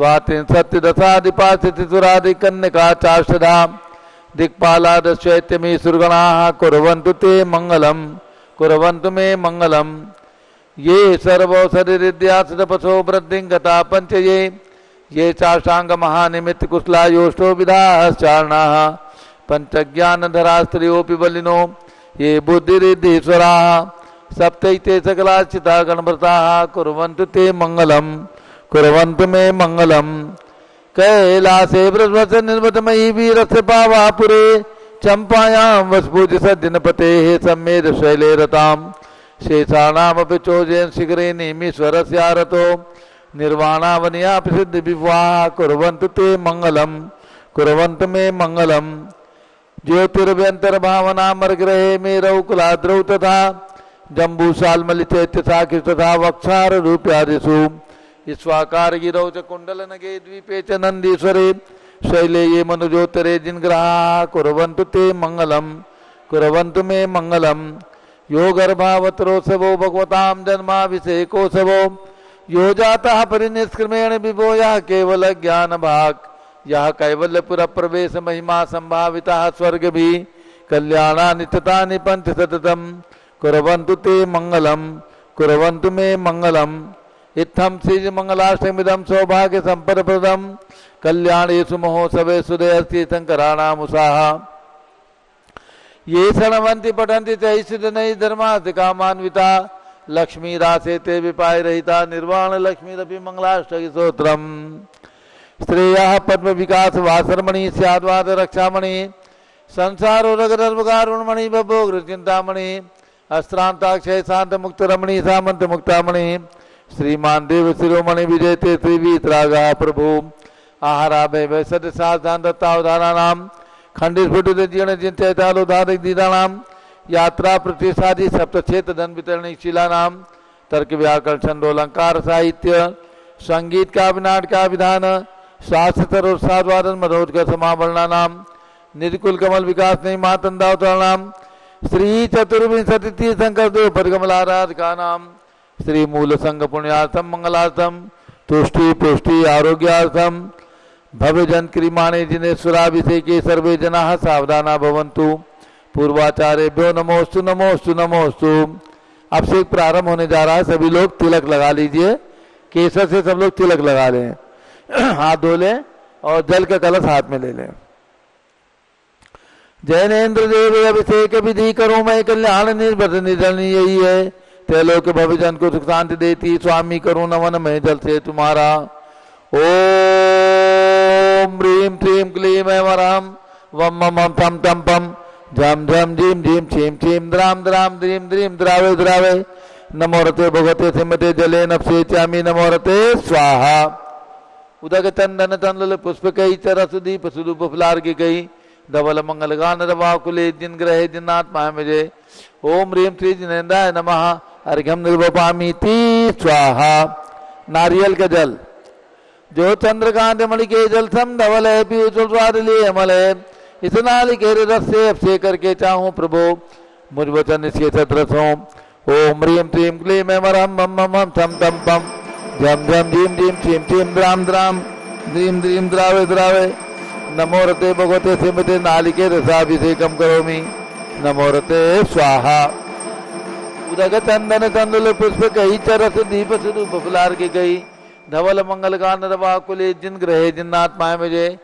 द्वात्रिंशत् दशाधिपास्थितिसुरादिकन्यका चाष्टधा दिक्पालादश्चैत्यमी सुरगणाः कुर्वन्तु ते मङ्गलम् कुर्वन्तु मे मङ्गलम्। ये सर्वौषधिरिद्यासदपसो वृद्धिं गता पञ्चये ये चाष्टाङ्गमहानिमित्तकुशला विधाश्चारणाः पञ्चज्ञानधरा स्त्रियोऽपि बलिनो ये बुद्धिरिद्धीश्वराः सप्तैते सकलाश्चिता गणव्रताः कुर्वन्तु ते मङ्गलम् कुर्वन्तु मे मङ्गलम्। कैलासे बृहस्पति निर्वतमयी वीरस्य पावापुरे चंपायां वसपूज सद्दिनपतेः सम्मेद शैले रताम् शेषाणामपि चोजयन् शिखरे नेमीश्वरस्यारतो निर्वाणावनिया प्रसिद्धि विवाह कुर्वन्तु ते मङ्गलम् कुर्वन्तु मे मङ्गलम्। ज्योतिर्भ्यन्तर्भावनामर्ग्रहे मेरौ कुलाद्रौ तथा जम्बूशाल्मलिचैत्य साखि तथा वक्षाररूप्यादिषु ईश्वाकार गिरौ च कुण्डलनगे द्वीपे च नन्दीश्वरे शैले ये मनुजोत्तरे जिनग्रहाः कुर्वन्तु ते मङ्गलम् कुर्वन्तु मे मङ्गलम्। यो गर्भावतरोत्सवो भगवतां जन्माभिषेकोत्सवो यो जातः परिनिष्क्रमेण विभो यः केवल ज्ञानभाक् यः कैवल्यपुर प्रवेश महिमा संभावितः स्वर्गभिः कल्याणानि ततानि पंच सततम् कुर्वन्तु ते मङ्गलम् कुर्वन्तु मे मङ्गलम्। इत्थं श्री मंगलाष्टमिदं सौभाग्य संपदप्रदं कल्याणेषु महोत्सवेषु दयस्ति शंकराणामुषाः ये शृण्वन्ति पठन्ति चैश्वर्यनैः धर्मास्ति कामान्विता लक्ष्मी रासे ते विपाय रहिता निर्वाण लक्ष्मीरपि मंगलाष्टकस्तोत्रम्। श्रेयः पद्म विकास वासरमणि स्याद्वाद रक्षामणि संसारो रगधर्मकारुणमणि बभोग्र चिंतामणि अस्त्रांताक्षय शांत मुक्त रमणि सामंत मुक्तामणि श्रीमान देव शिरोमणि विजयते श्रीवीतरागा प्रभु आहारा भय सद सावधान दत्तावधानानाम खंडित फुटित जीर्ण चिंतैतालोधारिक दीदानाम यात्रा प्रतिष्ठादि सप्तक्षेत्र धन वितरणी शिलानाम तर्क व्याकरण छंदो अलंकार साहित्य संगीत का विनाट का विधान शास्त्र और साधवादन मधोदक समावरणानाम निर्कुल कमल विकास नहीं मातंदावतरणाम श्री चतुर्विंशति तीर्थंकर देव परिकमलाराधका नाम श्री मूल संघ पुण्यार्थम मंगलार्थम तुष्टि पुष्टि आरोग्यार्थम भव्य जन क्रिमाणे जिनेश्वराभिषेके सर्वे जनाः सावधाना भवन्तु। पूर्वाचार्यभ्यो नमोस्तु नमोस्तु नमोस्तु। अब से प्रारंभ होने जा रहा है, सभी लोग तिलक लगा लीजिए, केसर से सब लोग तिलक लगा लें, हाथ धो लें और जल का कलश हाथ में ले लें। जैनेन्द्र देव अभिषेक विधि करो मैं कल्याण निर्भर निधन यही है त्रैलोक भव्य जन को सुख शांति देती स्वामी करो नमन मैं जल से तुम्हारा। ओम ह्रीम श्रीम क्लीम ऐं वम मम थम थम पम झम झम झीम झीम छीम छीम द्राम द्राम द्रीम द्रीम द्रावे द्रावे नमो रते भगवते सिमते जले नपसे चामी नमो रते स्वाहा। उदक चंदन चंदल पुष्प कई चरस दीप सुदूप फुलार की कई धवल मंगल गान रवा कुले जिन ग्रहे जिन्नात्मा मुझे। ओम ह्रीम श्री जिनेन्द्राय नमः अर्घ्यम निर्वपामीति स्वाहा। नारियल का जल जो चंद्रकांत मणि के जल सम धवल है पीयूष स्वाद लिए अमल है इस नाली के रस से अभिषेक करके चाहूं प्रभु मुझ वचन इसके सतरसों। ओम ह्रीम श्रीम क्लीम ऐं मम मम थम थम पम झम झम झीम झीम छीम छीम द्राम द्राम द्रीम द्रीम द्रावे द्रावे नमो रते भगवते सिमते नालिके रसाभिषेकम करोमि नमो रते स्वाहा। उदक चंदन चंदुल पुष्प कही चरस दीप सुदूप फुलार की गई धवल मंगल गान रवा कुले जिन ग्रहे जिन्नात्माएं मुझे।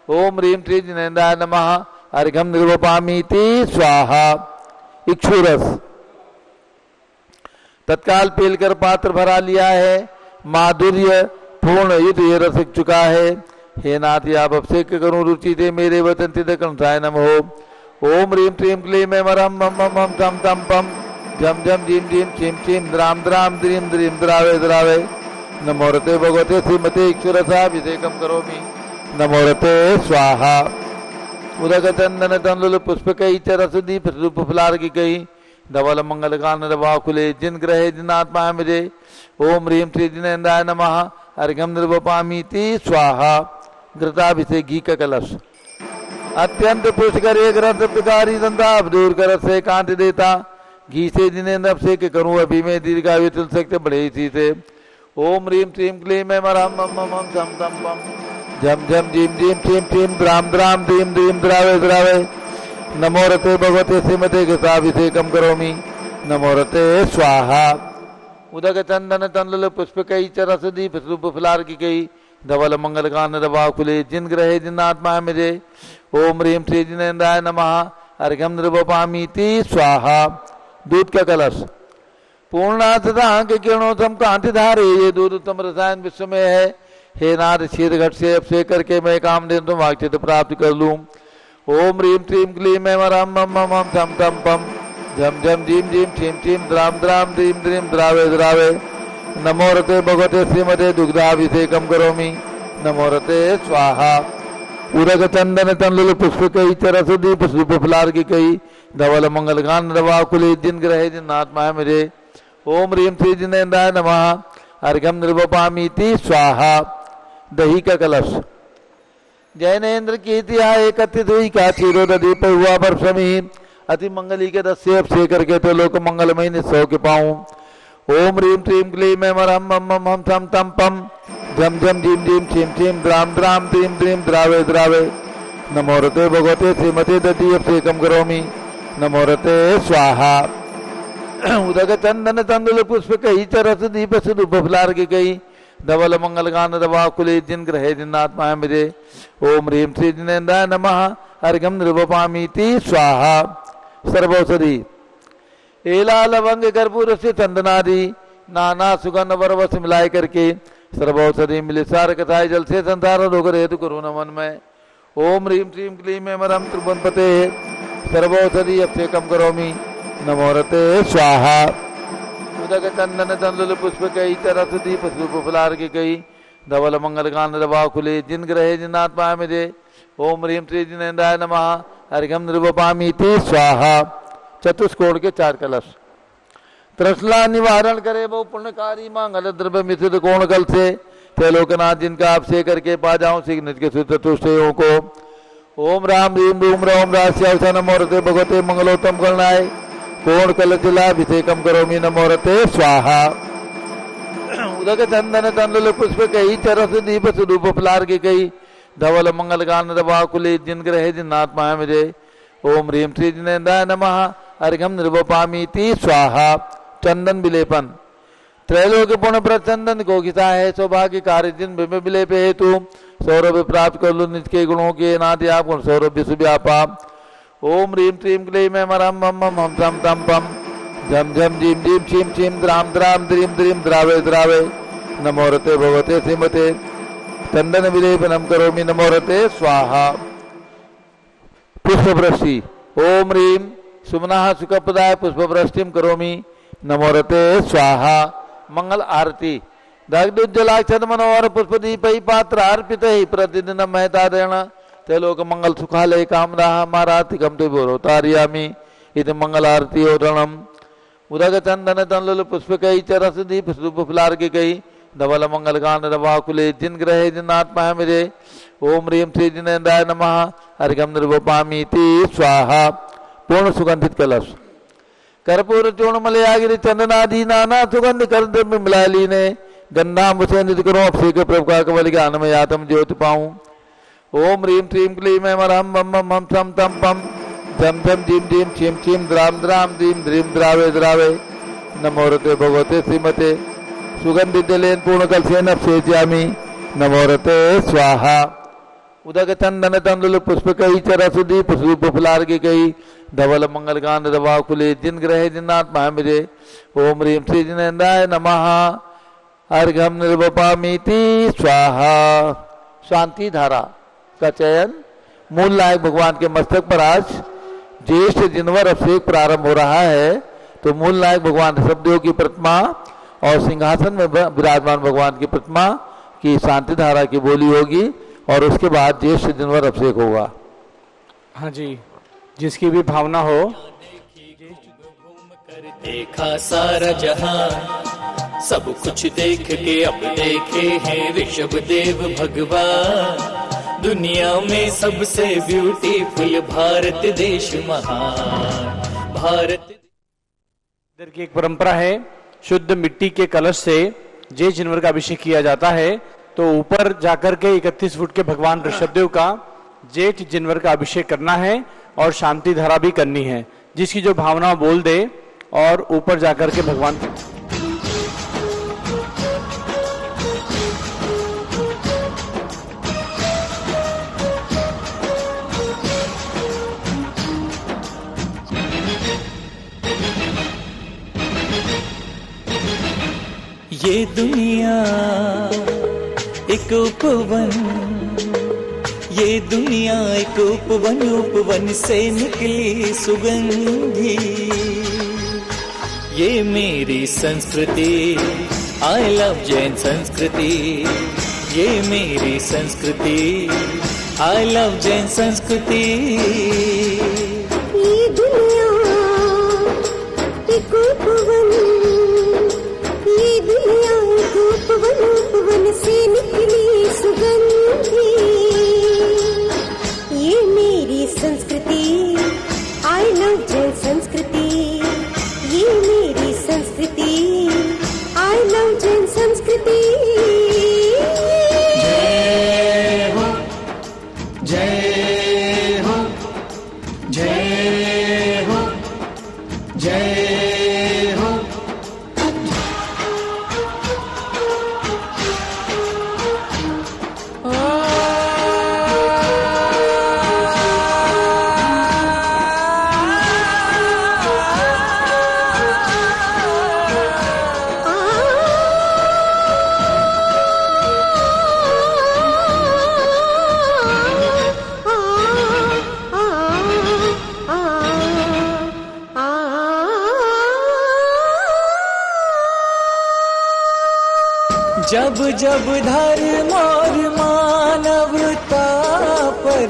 ओम ह्रीम श्री जिनेन्द्राय नमः अर्घ्यम निर्वपामीति स्वाहा। इक्षुरस तत्काल पेलकर पात्र भरा लिया है, माधुर्य पूर्ण युद्ध ये रस चुका है। हे नाथ आप अभिषेक करूं रुचि दे मेरे वतन तिदकंठाय नमः। ओम ह्रीम श्रीम क्लीम ऐं मम मम तम तम पम झम झम झीम झीम छीम छीम द्राम द्राम द्रीम द्रीम द्रावे द्रावे नमो रते भगवते श्रीमते इक्षुरसाभिषेकम करोमि नमो रते स्वाहा। उदक चंदन तंदुल पुष्प कई चरस दीप रूप फुलार की कई धवल मंगल गान रवा कुले जिन ग्रहे जिन्नात्मा मुझे। ओम ह्रीम श्री जिनेन्द्राय नमः अर्घ्यम निर्वपामीति स्वाहा। घृताभिषेक घी का कलश अत्यंत पुष्कर एक रस पिकारी दंताप दूर कर से कांति देता घी से जिनेन्द्र अभिषेक करूं अभी मैं दीर्घायु चल सकते बड़े इसी से। ओम ह्रीं श्रीं क्लीं ऐं मरहं मम मम थम थम पम झम झम झीम झीम छीम छीम द्राम द्राम द्रीम द्रीम द्रावे द्रावे नमो रते भगवते श्रीमते गसाभिषेकम करोमि नमो रते स्वाहा उदक चंदन तंडुल पुष्पकई चरसदीप रूप फुलार की कई धवल मंगल कान रवा खुले जिन ग्रहे जिन आत्मा मेरे ओम ह्रीं श्री जिनेन्द्राय नमः अर्घ्यम नृपामीति स्वाहा। दूध का कलश पूर्णातता के किरणों तम कांति धारे ये दूध उत्तम रसायन विश्व में है। हे नाथ शीर घट से अभिषेक करके मैं काम दिन तुम वाक्चित प्राप्त कर लूं। ओम ह्रीं श्रीं क्लीं ऐं मरहं मम मम थम थम पम झम झम झीम झीम छीम छीम द्राम द्राम द्रीम द्रीम द्रावे द्रावे नमो रते भगवते श्रीमते दुग्धाभिषेकम करोमि नमो रते स्वाहा। उदक चंदन तंडुल पुष्पकई चरसदीप रूप फुलार की कई धवल मंगल गान रवा कुले जिन ग्रहे जिन आत्मा है मेरे ओम ह्रीं श्री जिनेन्द्राय नमः अर्घ्यम नृपामीति स्वाहा। दही का कलश जैनेन्द्र की कथित हुई का क्षीरोद दीप हुआ बर्षमी अति मंगली के रस से अभिषेक करके तो लोक मंगलमय निस्सौ के पाऊं। ओम ह्रीं श्रीं क्लीं ऐं मरहं मम मम थम थम पम झम झम झीम झीम छीम छीम द्राम द्राम द्रीम द्रीम द्रावे द्रावे नमो रते भगवते श्रीमते दधि अभिषेकम करोमि नमो रते स्वाहा। उदक चंदन तंडुल पुष्पकई चरसदीप रूप फुलार की कई धवल मंगल गान रवा कुले जिन ग्रहे जिन आत्मा मेरे ओम ह्रीं श्री जिनेन्द्राय नमः अर्घ्यम नृपामीति स्वाहा। सर्वौषधि एला लवंग कर्पूर से चंदनादि नाना सुगंध वरवस मिलाए करके सर्वौषधि मिले सार कथाए जल से संसार रोग हेतु करो नमन में ओम ह्रीं श्रीं क्लीं ऐं मरहं त्रिभुवनपते सर्वौषधि अभिषेकम करोमि नमो रते स्वाहा। उदक चंदन तंडुल पुष्पकई चरसदीप रूप फुलार की कई धवल मंगल गान रवा खुले जिन ग्रहे जिन आत्मा मेरे ओम ह्रीं श्री जिनेन्द्राय नमः अर्घ्यम नृपामीति स्वाहा। चतुष्कोण के 4 कलश त्रसला निवारण करे वो पुण्यकारी मांगल द्रव्य मिश्रित कोण कल से त्रैलोकनाथ जिनका अभिषेक करके पा जाऊं सिख निज के चतुष्टयों को ओम राम ह्रीं रूम रोम रास्या नमो रते भगवते मंगलोत्तम करनाय कोण कलशिलाभिषेकम करोमि नमो रते स्वाहा। उदक चंदन तंडुल पुष्पकई चरसदीप रूप फुलार की कई धवल मंगल गान रवा कुले जिन ग्रहे जिन आत्मा है मेरे ओम ह्रीं श्री जिनेन्द्राय नमः अर्घ्यम नृपामीति स्वाहा। चंदन विलेपन त्रैलोक्य पुण्य प्रचंदन को घिसा है सौभाग्य कार्य जिन बिंब विलेप हेतु सौरभ प्राप्त कर लो निज के गुणों के नादि आप गुण सौरभ विश्वव्यापा ओम ह्रीं श्रीं क्लीं ऐं मरहं मम मम थम थम पम झम झम झीम झीम छीम छीम द्राम द्राम द्रीम द्रीम द्रावे द्रावे नमो रते भगवते श्रीमते चंदन विलेपनम करोमि नमो रते स्वाहा। पुष्पवृष्टि ओम ह्रीं सुमनः सुखप्रदाय पुष्पवृष्टिम करोमि नमो रते स्वाहा। मंगल आरती दग्धोज्जलाक्षत मनोहर पुष्पदीपै पात्र अर्पित प्रतिदिन महतादेण तेलोक मंगल सुखालय कामना मारातिकम ते बोरोतारियामि इति मंगल आरती ओरणम। उदक चंदन तंडुल पुष्पकई चरसदीप रूप फुलार की कई धवल मंगल गान रवा कुले जिन ग्रहे जिन आत्मा है मेरे ओम ह्रीं श्री जिनेन्द्राय नमः अर्घ्यम नृपामीति स्वाहा। पूर्ण सुगंधित कलश कर्पूर चूर्ण मलयागिरी चंदनादि नाना सुगंध कर द्रव्य मिला लीने गंधाम से निध करो अभिषेक प्रभु का कवल ज्ञान में आत्म ज्योति पाऊं। ओम ह्रीं श्रीं क्लीं ऐं मरहं मम मम थम थम पम झम झम झीम झीम छीम छीम द्राम द्राम द्रीम द्रीम द्रावे द्रावे नमो रते भगवते श्रीमते सुगंधित जलेन पूर्ण कलशेन अभिषेचयामि नमो रते स्वाहा। उदक चंदन तंडुल पुष्पकई चरसदीप रूप फुलार की कई धवल मंगल गान रवा कुले जिन ग्रहे जिन आत्मा मेरे ओम ह्रीं श्री जिनेन्द्राय नमः अर्घ्यम नृपामीति स्वाहा। शांति धारा का चयन मूल नायक भगवान के मस्तक पर आज ज्येष्ठ जिनवर अभिषेक प्रारंभ हो रहा है तो मूल नायक भगवान ऋषभदेव की प्रतिमा और सिंहासन में विराजमान भगवान की प्रतिमा की शांति धारा की बोली होगी और उसके बाद ज्येष्ठ जिनवर अभिषेक होगा। हाँ जी, जिसकी भी भावना हो। देखा सारा जहां सब कुछ देख के अब देखे हैं ऋषभदेव भगवान दुनिया में सबसे ब्यूटीफुल भारत देश महान। भारत इधर की एक परंपरा है शुद्ध मिट्टी के कलश से जे जिनवर का अभिषेक किया जाता है तो ऊपर जाकर के 31 फुट के भगवान ऋषभदेव का जेठ जिनवर का अभिषेक करना है और शांति धारा भी करनी है। जिसकी जो भावना बोल दे और ऊपर जाकर के भगवान ये दुनिया एक उपवन, ये दुनिया एक उपवन, उपवन से निकली सुगंधी। ये मेरी संस्कृति, आई लव जैन संस्कृति। ये मेरी संस्कृति, आई लव जैन संस्कृति। ये दुनिया एक उपवन, ये दुनिया एक उपवन, उपवन से निकली सुगंधी। ये मेरी संस्कृति, आई लव जैन संस्कृति। ये मेरी संस्कृति, आई लव जैन संस्कृति। जय हो, जय हो, जय हो, जय हो। जब जब धर्म और मानवता पर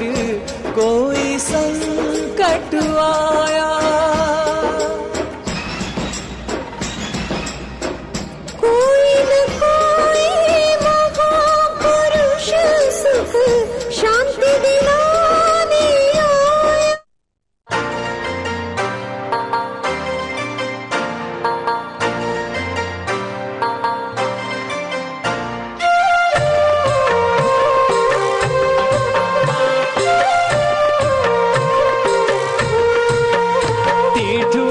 कोई संकट आया, कोई न कोई महापुरुष सुख शांति दिलाने आया।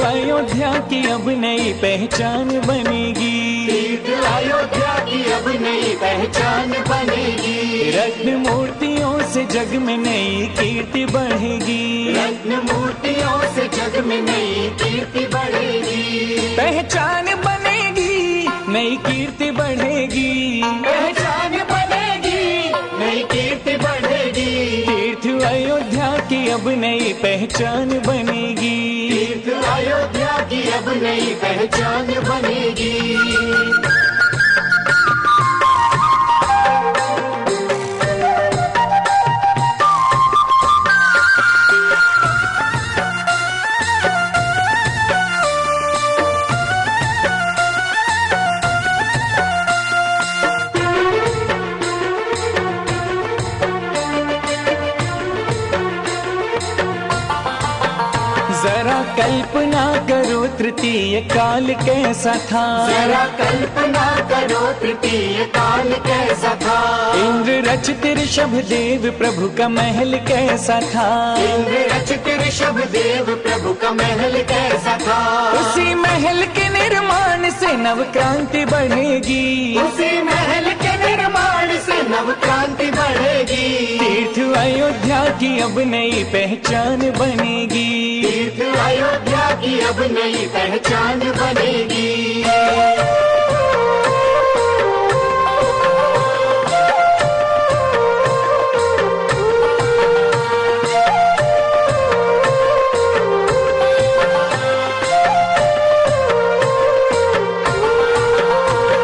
अयोध्या की अब नई पहचान बनेगी। तीर्थ अयोध्या की अब नई पहचान बनेगी। रत्न मूर्तियों से जग में नई कीर्ति बढ़ेगी। रत्न मूर्तियों से जग में नई कीर्ति बढ़ेगी। पहचान बनेगी, नई कीर्ति बढ़ेगी। पहचान बनेगी, नई कीर्ति बढ़ेगी। तीर्थ अयोध्या की अब नई पहचान बनेगी। तीर्थ अयोध्या की अब नई पहचान बनेगी। जरा कल्पना करो तृतीय काल कैसा था। जरा कल्पना करो तृतीय काल कैसा था। इंद्र रचित ऋषभदेव प्रभु का महल कैसा था। इंद्र रचित ऋषभदेव प्रभु का महल कैसा था। उसी महल के निर्माण से नव क्रांति बढ़ेगी। उसी महल के निर्माण से नव क्रांति बढ़ेगी। तीर्थ अयोध्या की अब नई पहचान बनेगी। तीर्थ अयोध्या की अब नई पहचान बनेगी।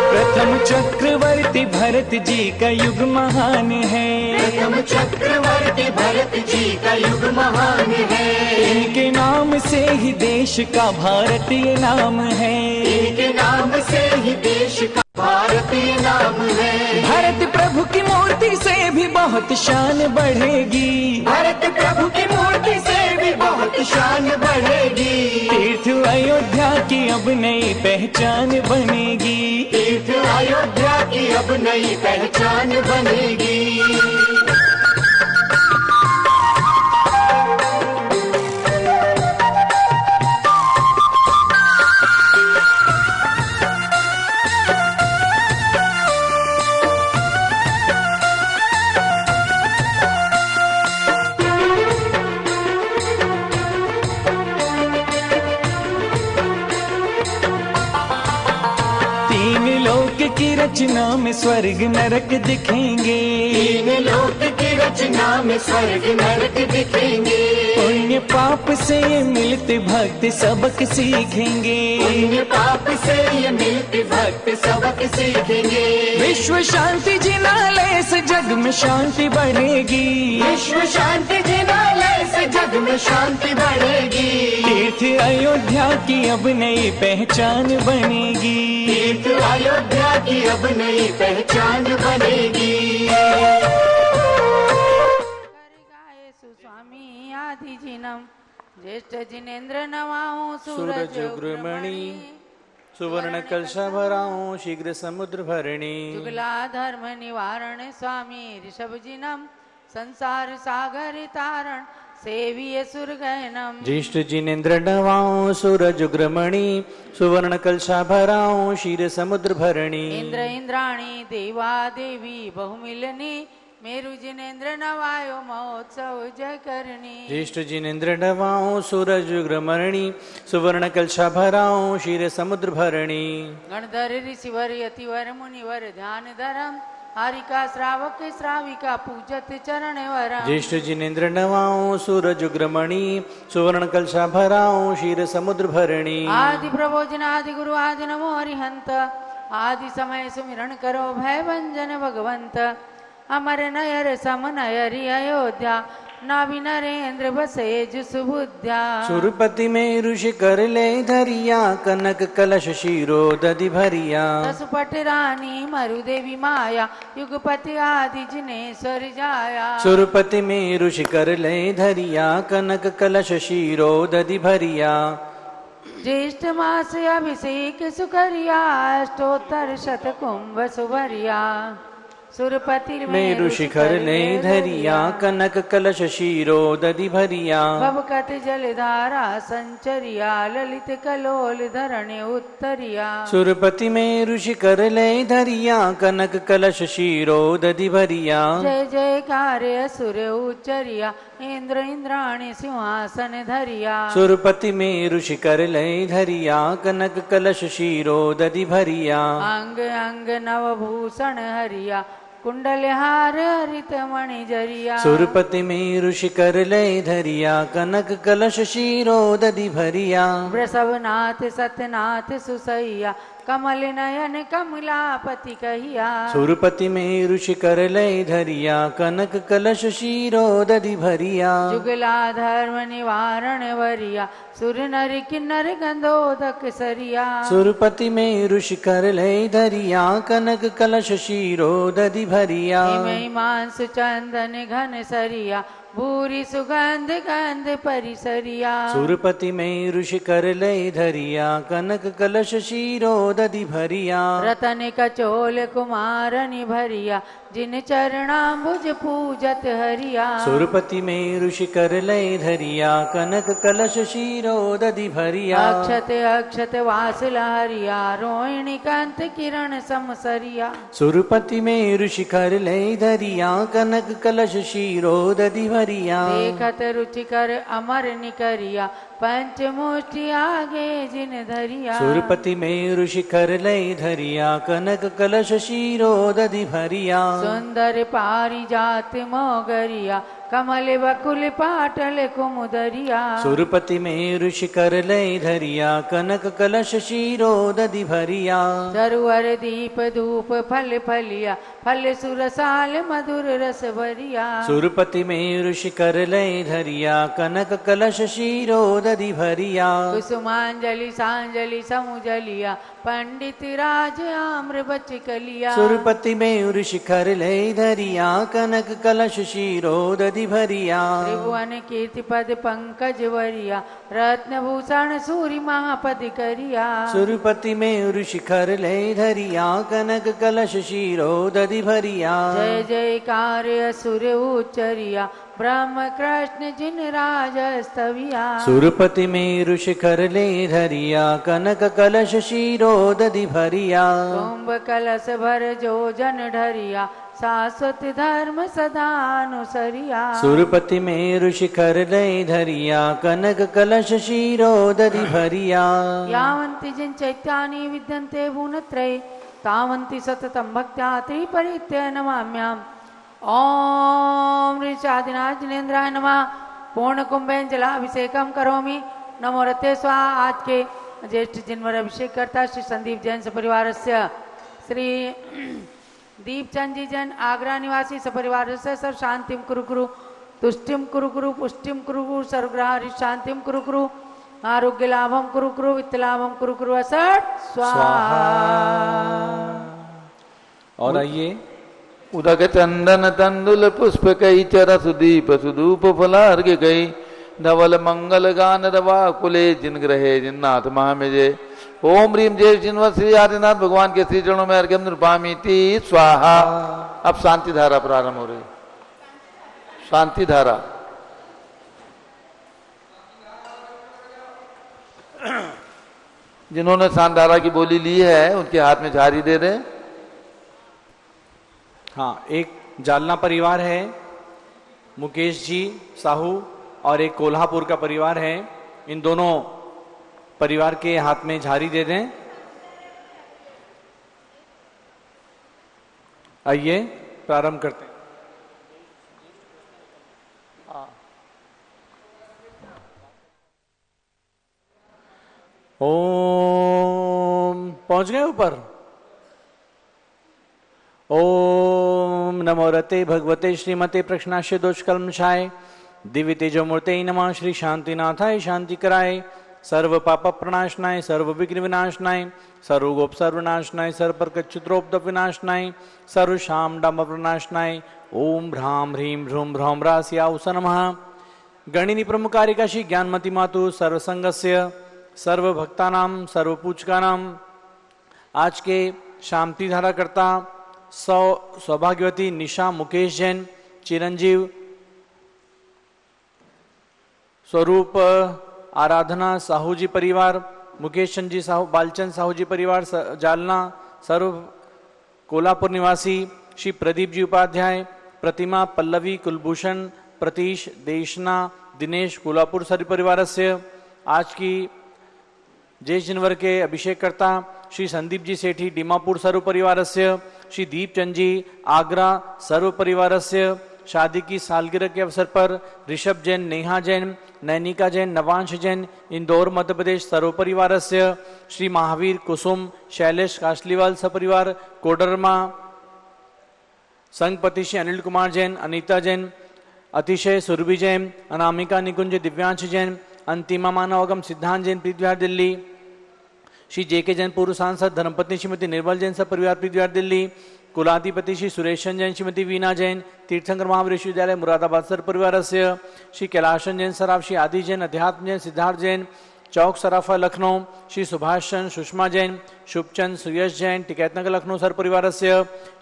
प्रथम चक्रवर्ती भरत जी का युग महान है। प्रथम चक्रवर्ती भरत जी का युग महान है। इनके नाम से ही देश का भारतीय नाम है। इनके नाम से ही देश का भारतीय नाम है। भरत प्रभु की मूर्ति से भी बहुत शान बढ़ेगी। भरत प्रभु की मूर्ति से भी बहुत की शान बढ़ेगी। तीर्थ अयोध्या की अब नई पहचान बनेगी। तीर्थ अयोध्या की अब नई पहचान बनेगी। की रचना में स्वर्ग नरक दिखेंगे। तीन लोक की रचना में स्वर्ग नरक दिखेंगे। पुण्य पाप से ये मिलते भक्त सबक सीखेंगे। पुण्य पाप से ये मिलते भक्त सबक सीखेंगे। विश्व शांति जिनालय से जग में शांति बढ़ेगी। विश्व शांति जिनालय से जग में शांति बढ़ेगी। तीर्थ अयोध्या की अब नई पहचान बनेगी। तीर्थ अयोध्या की अब नई पहचान बनेगी। स्वामी आदि जिनम ज्येष्ठ जिनेन्द्र नवाऊं सूरज उग्रमणि सुवर्ण कलशा भराऊं शीघ्र समुद्र भरणी। जुगला धर्म निवारण स्वामी ऋषभ जिनम संसार सागर तारण सेविय सुरगयनम। ज्येष्ठ जिनेन्द्र नवाऊं सूरज उग्रमणि सुवर्ण कलशा भराऊं क्षीर समुद्र भरणी। इंद्र इंद्राणी देवा देवी बहुमिलनी मेरु जिनेन्द्र नवायो महोत्सव जय करनी। ज्येष्ठ जिनेन्द्र नवाऊं सूरज उग्रमणि सुवर्ण कलशा भराऊं क्षीर समुद्र भरणी। गणधर ऋषिवर यतिवर मुनिवर ध्यान धरम हारिका श्रावक श्राविका पूजत चरण वरम। ज्येष्ठ जिनेन्द्र नवाऊं सूरज उग्रमणि सुवर्ण कलशा भराऊं क्षीर समुद्र भरणी। आदि प्रभोजन आदि गुरु आदि नमो हरिहंत आदि समय सुमिरन करो भय भंजन भगवंत। अमर नयर सम नयरी अयोध्या नाभि नरेंद्र बसे सुबुद्ध्या। सुरपति में ऋषि कर ले धरिया कनक कलश शीरो दधि भरिया। दसपट रानी मरुदेवी माया युगपति आदि जिनेश्वर जाया। सुरपति में ऋषि कर ले धरिया कनक कलश शीरो दधि भरिया। ज्येष्ठ मास अभिषेक सुकरिया अष्टोत्तर शत कुंभ सुभरिया। सुरपति में ऋषि कर ले धरिया कनक कलश शीरो दधि भरिया। भवकत जलधारा संचरिया ललित कलोल धरणे उत्तरिया। सुरपति में ऋषि कर ले धरिया कनक कलश शीरो दधि भरिया। जय जयकार असुर उच्चरिया इंद्र इंद्राणी सिंहासन धरिया। सुरपति में ऋषि कर ले धरिया कनक कलश शीरो दधि भरिया। अंग अंग नवभूषण हरिया कुंडल हार हरित मणि जरिया। सुरपति में ऋषि कर ले धरिया कनक कलश शीरो दधि भरिया। वृषभनाथ सत्यनाथ सुसैया कमल नयन कमलापति कहिया। सुरपति में ऋषि कर ले धरिया कनक कलश शीरो दधि भरिया। जुगला धर्म निवारण वरिया सुर नर किन्नर गंधोदक सरिया। सुरपति में ऋषि कर ले धरिया कनक कलश शीरो दधि भरिया। मांस चंदन घन सरिया भूरी सुगंध गंध परिसरिया। सुरपति में ऋषि कर ले धरिया कनक कलश शीरो दधि भरिया। रतन कचोल कुमारनि भरिया जिन चरणाम्बुज पूजत हरिया। सुरपति में ऋषि कर ले धरिया कनक कलश शीरो दधि भरिया। अक्षत अक्षत वासल हरिया रोहिणी कांत किरण समसरिया। सुरपति में ऋषि कर ले धरिया कनक कलश शीरो दधि भरिया। देखत रुचिकर अमर निकरिया पंचमुष्टि आगे जिन धरिया। सुरपति में ऋषि कर ले धरिया कनक कलश शीरो दधि भरिया। सुंदर पारिजात मोगरिया कमल बकुल पाटल कुमुदरिया। सुरपति में ऋषि कर ले धरिया कनक कलश शीरो दधि भरिया। सरुवर दीप धूप फल फलिया फल सुरसाल मधुर रस भरिया। सुरपति में ऋषि कर ले धरिया कनक कलश शीरो दधि भरिया। कुसुमांजलि सांजलि समुजलिया पंडित राज आम्र बच कलिया। सुरपति में ऋषि कर ले धरिया कनक कलश शीरो दधि दधि भरिया त्रिभुवन कीर्ति पद पंकज वरिया रत्न भूषण सूरी महापद करिया सुरपति में शिखर ले धरिया कनक कलश शीरो दधि भरिया जय जयकार असुर उच्चरिया ब्रह्म कृष्ण जिन राज स्तविया सुरपति में शिखर ले धरिया कनक कलश शीरो दधि भरिया कुंभ कलश भर जो जन ढरिया शाश्वत धर्म सदानुसरिया सुरपति में शिखर ले धरिया कनक कलश शीरो दधि भरिया यावन्ति जिन चैत्यानि विद्यन्ते भुवनत्रये तावन्ति सततं भक्त्या त्रिपरित्य नमाम्याम् ओम ऋषादिनाथ जिनेन्द्राय नमः पूर्ण कुंभेन जलाभिषेकम करोमि नमो रते स्वाहा। आज के ज्येष्ठ जिनवर अभिषेक करता श्री संदीप जैन सपरिवार श्री दीपचंद जी जैन आगरा निवासी सपरिवार से सर्व शांतिम कुरु कुरु तुष्टिम कुरु कुरु पुष्टिम कुरु कुरु सर्वग्रह शांतिम कुरु कुरु आरोग्य लाभम कुरु कुरु वित्त लाभम कुरु कुरु असट स्वाहा। और आइए उदक चंदन तंडुल पुष्प कई चर सुदीप सुधूप फलार्घ्य कई धवल मंगल गान रवा कुले जिन ग्रहे जिन्नाथ महामेजे ओम ह्रीम जय जिन्व श्री आदिनाथ भगवान के श्री चरणों में अर्घ्यम नृपामीति स्वाहा। अब शांति धारा प्रारंभ हो रही। शांति धारा जिन्होंने शांति धारा की बोली ली है उनके हाथ में झारी दे दें। हाँ, एक जालना परिवार है, मुकेश जी साहू, और एक कोल्हापुर का परिवार है। इन दोनों परिवार के हाथ में झारी दे दें। आइए प्रारंभ करते हैं। ओम पहुंच गए ऊपर। ओम नमो रते भगवते श्रीमते प्रश्नाश्य दोष कलमशाय दिव्य तेजो मूर्ते नमः श्री शांतिनाथाय शांति कराय सर्व पाप प्रणाशनाय सर्व विघ्न विनाशनाय सर्व गोप सर्वनाशनाय सर्व परकच्युत्रोपद विनाशनाय सर्व शाम डाम प्रनाशनाय ओम भ्राम ह्रीम ह्रूम भ्रौम रास्या उस नमः। गणिनी प्रमुखारिका श्री ज्ञानमती मातु सर्वसंगस्य सर्व भक्तानाम सर्व पूजकानाम। आज के शांति धारा करता सौभाग्यवती निशा मुकेश जैन, चिरंजीव स्वरूप आराधना साहू जी परिवार, मुकेश चंद जी साहू, बालचंद साहू जी परिवार जालना, सर्व कोल्हापुर निवासी श्री प्रदीप जी उपाध्याय, प्रतिमा पल्लवी कुलभूषण प्रतीश देशना दिनेश कोल्हापुर सर परिवार से। आज की ज्येष्ठ जिनवर के अभिषेक करता श्री संदीप जी सेठी दीमापुर सर्व परिवार से, श्री दीपचंद जी आगरा सर्व परिवार से। शादी की सालगिरह के अवसर पर ऋषभ जैन, नेहा जैन, नैनिका जैन, नवांश जैन इंदौर मध्य प्रदेश सर्व परिवार से। श्री महावीर कुसुम शैलेश काशलीवाल सपरिवार कोडरमा। संघपति श्री अनिल कुमार जैन, अनीता जैन, अतिशय सुरभि जैन, अनामिका निकुंज, दिव्यांश जैन, अंतिमा मानवगम सिद्धांत जैन पृथ्वीहार दिल्ली। श्री जेके जैन पूर्व सांसद, धर्मपत्नी श्रीमती निर्मल जैन सब परिवार पृथ्वीहार दिल्ली। कुलाधिपति श्री सुरेशन जैन, श्रीमती वीना जैन, तीर्थंकर महावीर विश्वविद्यालय मुरादाबाद सर परिवार से। श्री कैलाशन जैन सराफ, श्री आदि जैन, अध्यात्म जैन, सिद्धार्थ जैन चौक सराफा लखनऊ। श्री सुभाष चंद, सुषमा जैन, शुभचंद, सुयश जैन, टिकैतनगर लखनऊ सर परिवार से।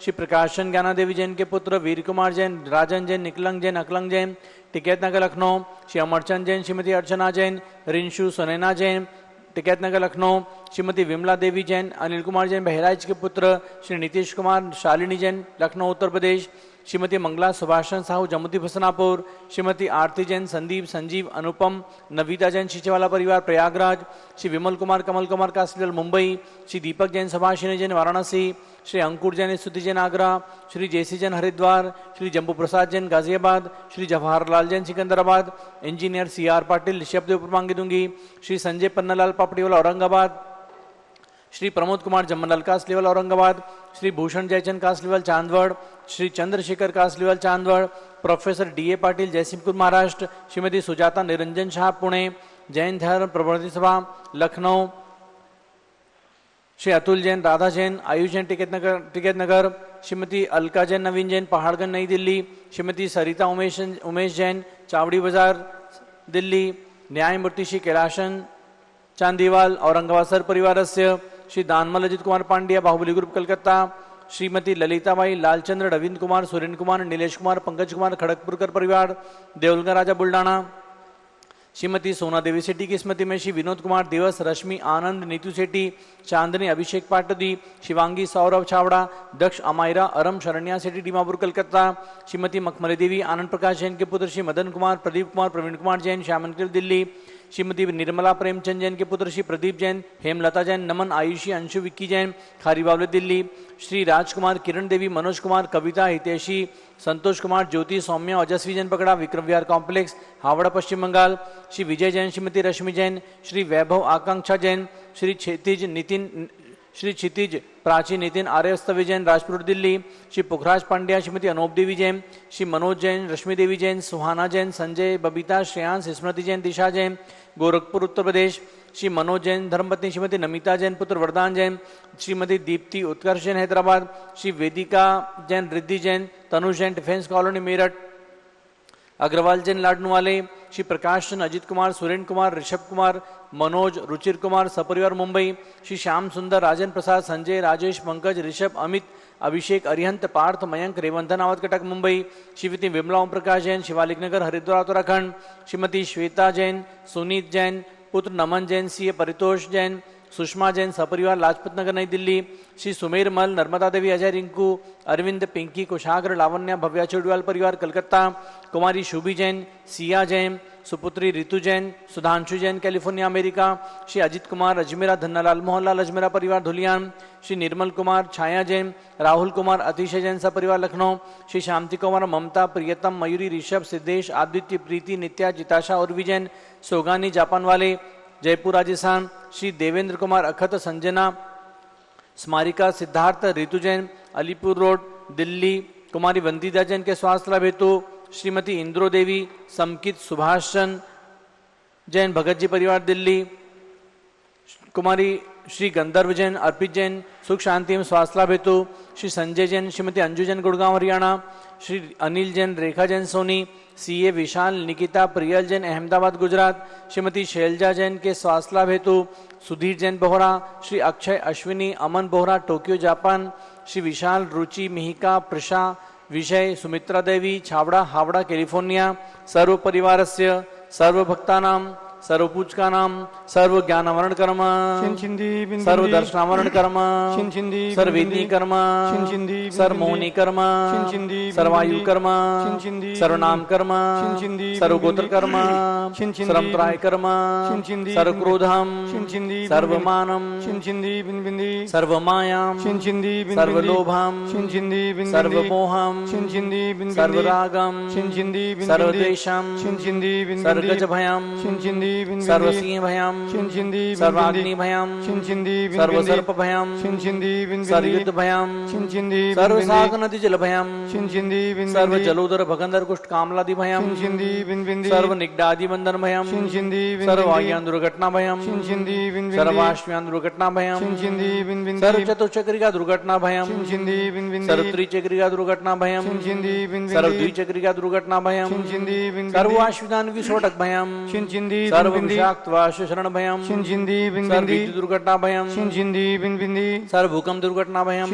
श्री प्रकाशन ज्ञाना देवी जैन के पुत्र वीर कुमार जैन, राजन जैन, निकलंग जैन, अकलंग जैन टिकैतनगर लखनऊ। श्री अमरचंद जैन, श्रीमती अर्चना जैन, रिंशु सुनैना जैन टिकैतनगर लखनऊ। श्रीमती विमला देवी जैन, अनिल कुमार जैन बहराइच के पुत्र, श्री नीतीश कुमार, शालिनी जैन लखनऊ उत्तर प्रदेश। श्रीमती मंगला सुभाषण साहू जमुदी फसनापुर। श्रीमती आरती जैन, संदीप, संजीव, अनुपम, नवीता जैन शीचेवाला परिवार Prayagraj. Shri Vimal Kumar, Kamal Kumar Kasliwal Mumbai. Shri Deepak Jain, Subhashini Jain Varanasi. Shri Ankur Jain, Stuti Jain Agra. Shri JC Jain Haridwar. Shri Jambu Prasad Jain Ghaziabad. Shri Jawaharlal Jain Secunderabad. Engineer C R Patil शब्द ऊपर मांगी दूंगी। श्री संजय पन्नालाल पापड़ीवाला औरंगाबाद। श्री प्रमोद कुमार जम्मनलाल कासलीवाल औरंगाबाद। श्री भूषण जयचंद कासलीवाल चांदवड़। श्री चंद्रशेखर कासलीवाल चांदवड़। Professor DA Patil Jaysingpur Maharashtra. श्रीमती सुजाता निरंजन शाह पुणे। जैन धर्म प्रबंधन सभा लखनऊ। श्री अतुल जैन, राधा जैन, आयुष जैन टिकैतनगर। श्रीमती अलका जैन नवीन जैन पहाड़गंज नई दिल्ली, श्रीमती सरिता उमेश जैन चावड़ी बाजार दिल्ली, न्यायमूर्ति श्री कैलाशन चांदीवाल औरंगाबाद सर परिवारस्य, श्री दानमल अजित कुमार पांड्या बाहुबली ग्रुप कलकत्ता, श्रीमती ललिताबाई लालचंद्र रविंद्र कुमार सुरेंद्र कुमार नीलेश कुमार पंकज कुमार खड़गपुरकर परिवार देवलगा राजा बुल्डाना, श्रीमती सोना देवी सेठी की स्मृति में श्री विनोद कुमार दिवस, रश्मि आनंद नीतू सेठी, चांदनी अभिषेक पाटदी, शिवांगी सौरभ छावड़ा, दक्ष अमायरा अरम शरण्या सेठी डीमापुर कलकत्ता, श्रीमती मखमली देवी आनंद प्रकाश जैन के पुत्र श्री मदन कुमार, प्रदीप कुमार, प्रवीण कुमार जैन श्यामनकिल दिल्ली, श्रीमती निर्मला प्रेमचंद जैन के पुत्र श्री प्रदीप जैन, हेमलता जैन, नमन आयुषी अंशु विक्की जैन खारीबावले दिल्ली, श्री राजकुमार, किरण देवी, मनोज कुमार, कविता, हितेशी, संतोष कुमार, ज्योति, सौम्या, ओजस्वी जैन पकड़ा विक्रम विहार कॉम्प्लेक्स हावड़ा पश्चिम बंगाल, श्री विजय जैन, श्रीमती रश्मि जैन, श्री वैभव आकांक्षा जैन, श्री क्षितिज प्राची नितिन आर्यस्तवी जैन राजपुर दिल्ली, श्री पुखराज पांड्या, श्रीमती अनूप देवी जैन, श्री मनोज जैन, रश्मि देवी जैन, सुहाना जैन, संजय, बबीता, श्रेयांश, स्मृति जैन, दिशा जैन गोरखपुर उत्तर प्रदेश, श्री मनोज जैन धर्मपत्नी श्रीमती नमिता जैन पुत्र वरदान जैन, श्रीमती दीप्ति उत्कर्ष जैन हैदराबाद, श्री वेदिका जैन, रिद्धि जैन, तनुष जैन डिफेंस कॉलोनी मेरठ, अग्रवाल जैन लाडनू वाले, श्री प्रकाश चंद, अजित कुमार, सुरेंद्र कुमार, ऋषभ कुमार, मनोज, रुचिर कुमार सपरिवार मुंबई, श्री श्याम सुंदर, राजन प्रसाद, संजय, राजेश, पंकज, ऋषभ, अमित, अभिषेक, अरिहंत, पार्थ, मयंक, रेवंतन आवत कटक मुंबई, श्रीमती विमला ओम प्रकाश जैन शिवालिक नगर हरिद्वार उत्तराखंड, श्रीमती श्वेता जैन, सुनीत जैन, पुत्र नमन जैन, सी परितोष जैन, सुषमा जैन सपरिवार लाजपत नगर नई दिल्ली, श्री सुमेर मल, नर्मदा देवी, अजय रिंकू, अरविंद, पिंकी, कुशाग्र, लावण्या, भव्या चोडवाल परिवार कलकत्ता, कुमारी शुभी जैन, सिया जैन, सुपुत्री रितु जैन, सुधांशु जैन कैलिफोर्निया अमेरिका, श्री अजित कुमार, अजमेरा, धन्नालाल मोहनलाल अजमेरा परिवार धुलियान, श्री निर्मल कुमार, छाया जैन, राहुल कुमार, अतिशय जैन सपरिवार लखनऊ, श्री शांति कुमार, ममता, प्रियतम, मयूरी, ऋषभ, सिद्धेश, आदित्य, प्रीति, नित्या, जिताशा और विजैन, सोगानी जापान वाले जयपुर राजस्थान, श्री देवेंद्र कुमार, अखत, संजना, स्मारिका, सिद्धार्थ, रितु जैन अलीपुर रोड दिल्ली, कुमारी वंदिता जैन के स्वास्थ्य लाभ हेतु, श्रीमती इंद्रो देवी, समकित, सुभाष चंद जैन भगत जी परिवार दिल्ली, कुमारी श्री गंधर्व जैन, अर्पित जैन सुख शांति एवं स्वास्थ्य लाभ हेतु, श्री संजय जैन, श्रीमती अंजू जैन गुड़गांव हरियाणा, श्री अनिल जैन, रेखा जैन सोनी, सीए विशाल, निकिता, प्रियल जैन अहमदाबाद गुजरात, श्रीमती शैलजा जैन के स्वास्थ्य लाभ हेतु, सुधीर जैन बोहरा, श्री अक्षय, अश्विनी, अमन बोहरा टोक्यो जापान, श्री विशाल, रुचि, मिहिका, प्रशा, विजय, सुमित्रा देवी छावड़ा हावड़ा कैलिफोर्निया, सर्व परिवारस्य सर्व भक्तानां सर्व पूजकानां सर्व ज्ञानावरण कर्म सर्व दर्शनावरण कर्म सर्वेदी कर्म सर्वमौनी कर्म सर्वायु कर्म सर्वनाम कर्म सर्वगोत्र कर्म सर्वत्राय कर्म सर्वक्रोधम सर्वमानम सर्वमायाम सर्वलोभम सर्वमोहम सर्वरागम सर्वद्वेषम सर्वगज भयम सर्वसिंह भयम सर्वाग्नि भयम सर्वसर्प भयम सर्वयुद्ध भयम सर्वसाग नदी जल भयम सर्व जलोदर भगंदर कुष्ठ कामलादि भयम सर्व निग्डादि बंधन भयम सर्ववायुयान दुर्घटना भयम सर्वाश्वयान दुर्घटना भयम सर्व चतुर्चक्रिका दुर्घटना भयम सर्व त्रिचक्रिका दुर्घटना भयम सर्व द्विचक्रिका दुर्घटना भयम सर्वाश्विदान विस्फोटक भयम सर्व विषाक्त शरण भयम सर्व दुर्घटना भयम सर्व भूकंप दुर्घटना भयम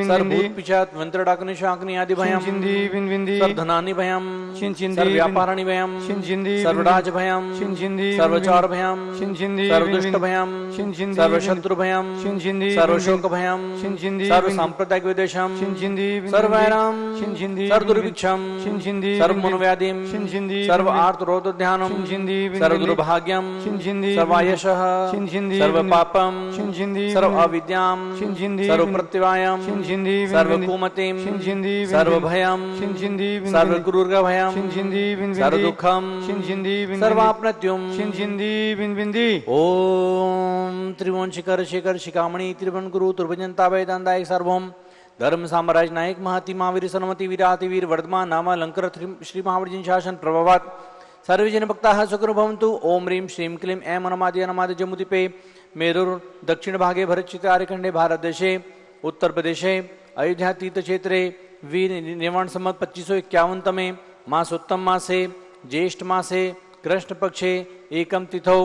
सर्व भूत पिशाच मंत्र डाकनि शाकनि आदि भयम सर्व धनानि भयम सर्व व्यापाराणि भयम सर्व राज भयम सर्व चौर भयम सर्व दुष्ट भयम सर्व शत्रु भयम सर्व शोक भयम सर्व सांप्रदायिक विद्वेषम सर्व वैरम सर्व दुर्भिक्षम सर्व मनोव्याधिम सर्व आर्त रोध ध्यानम सर्व दुर्भाग्यम सर्वायशः सर्व पापम सर्व अविद्याम सर्व प्रत्यवायम सर्व कुमतिम सर्व भयम सर्व क्रूर भयम सर्व दुखम सर्वापनत्युम ओम त्रिभुवन शिखर शिखर शिखामणि त्रिभुवन गुरु त्रिभुजनता वेदांतायक सर्वम धर्म साम्राज्य नायक महति महावीर सनमति वीराति वीर वर्धमान नामा लंकर श्री महावीर जी शासन प्रभावात सर्वजन भक्ताः सुखिनो भवन्तु। ओम ह्रीं श्रीं क्लीं ऐं अनमादि अनमादि जमुदिपे मेरुर दक्षिण भागे भरतचित आर्यखंडे भारत देशे उत्तर प्रदेशे अयोध्या तीर्थ क्षेत्रे वीर निर्वाण संवत 2551 तमे मासोत्तम मासे ज्येष्ठ मासे कृष्ण पक्षे एकम तिथौ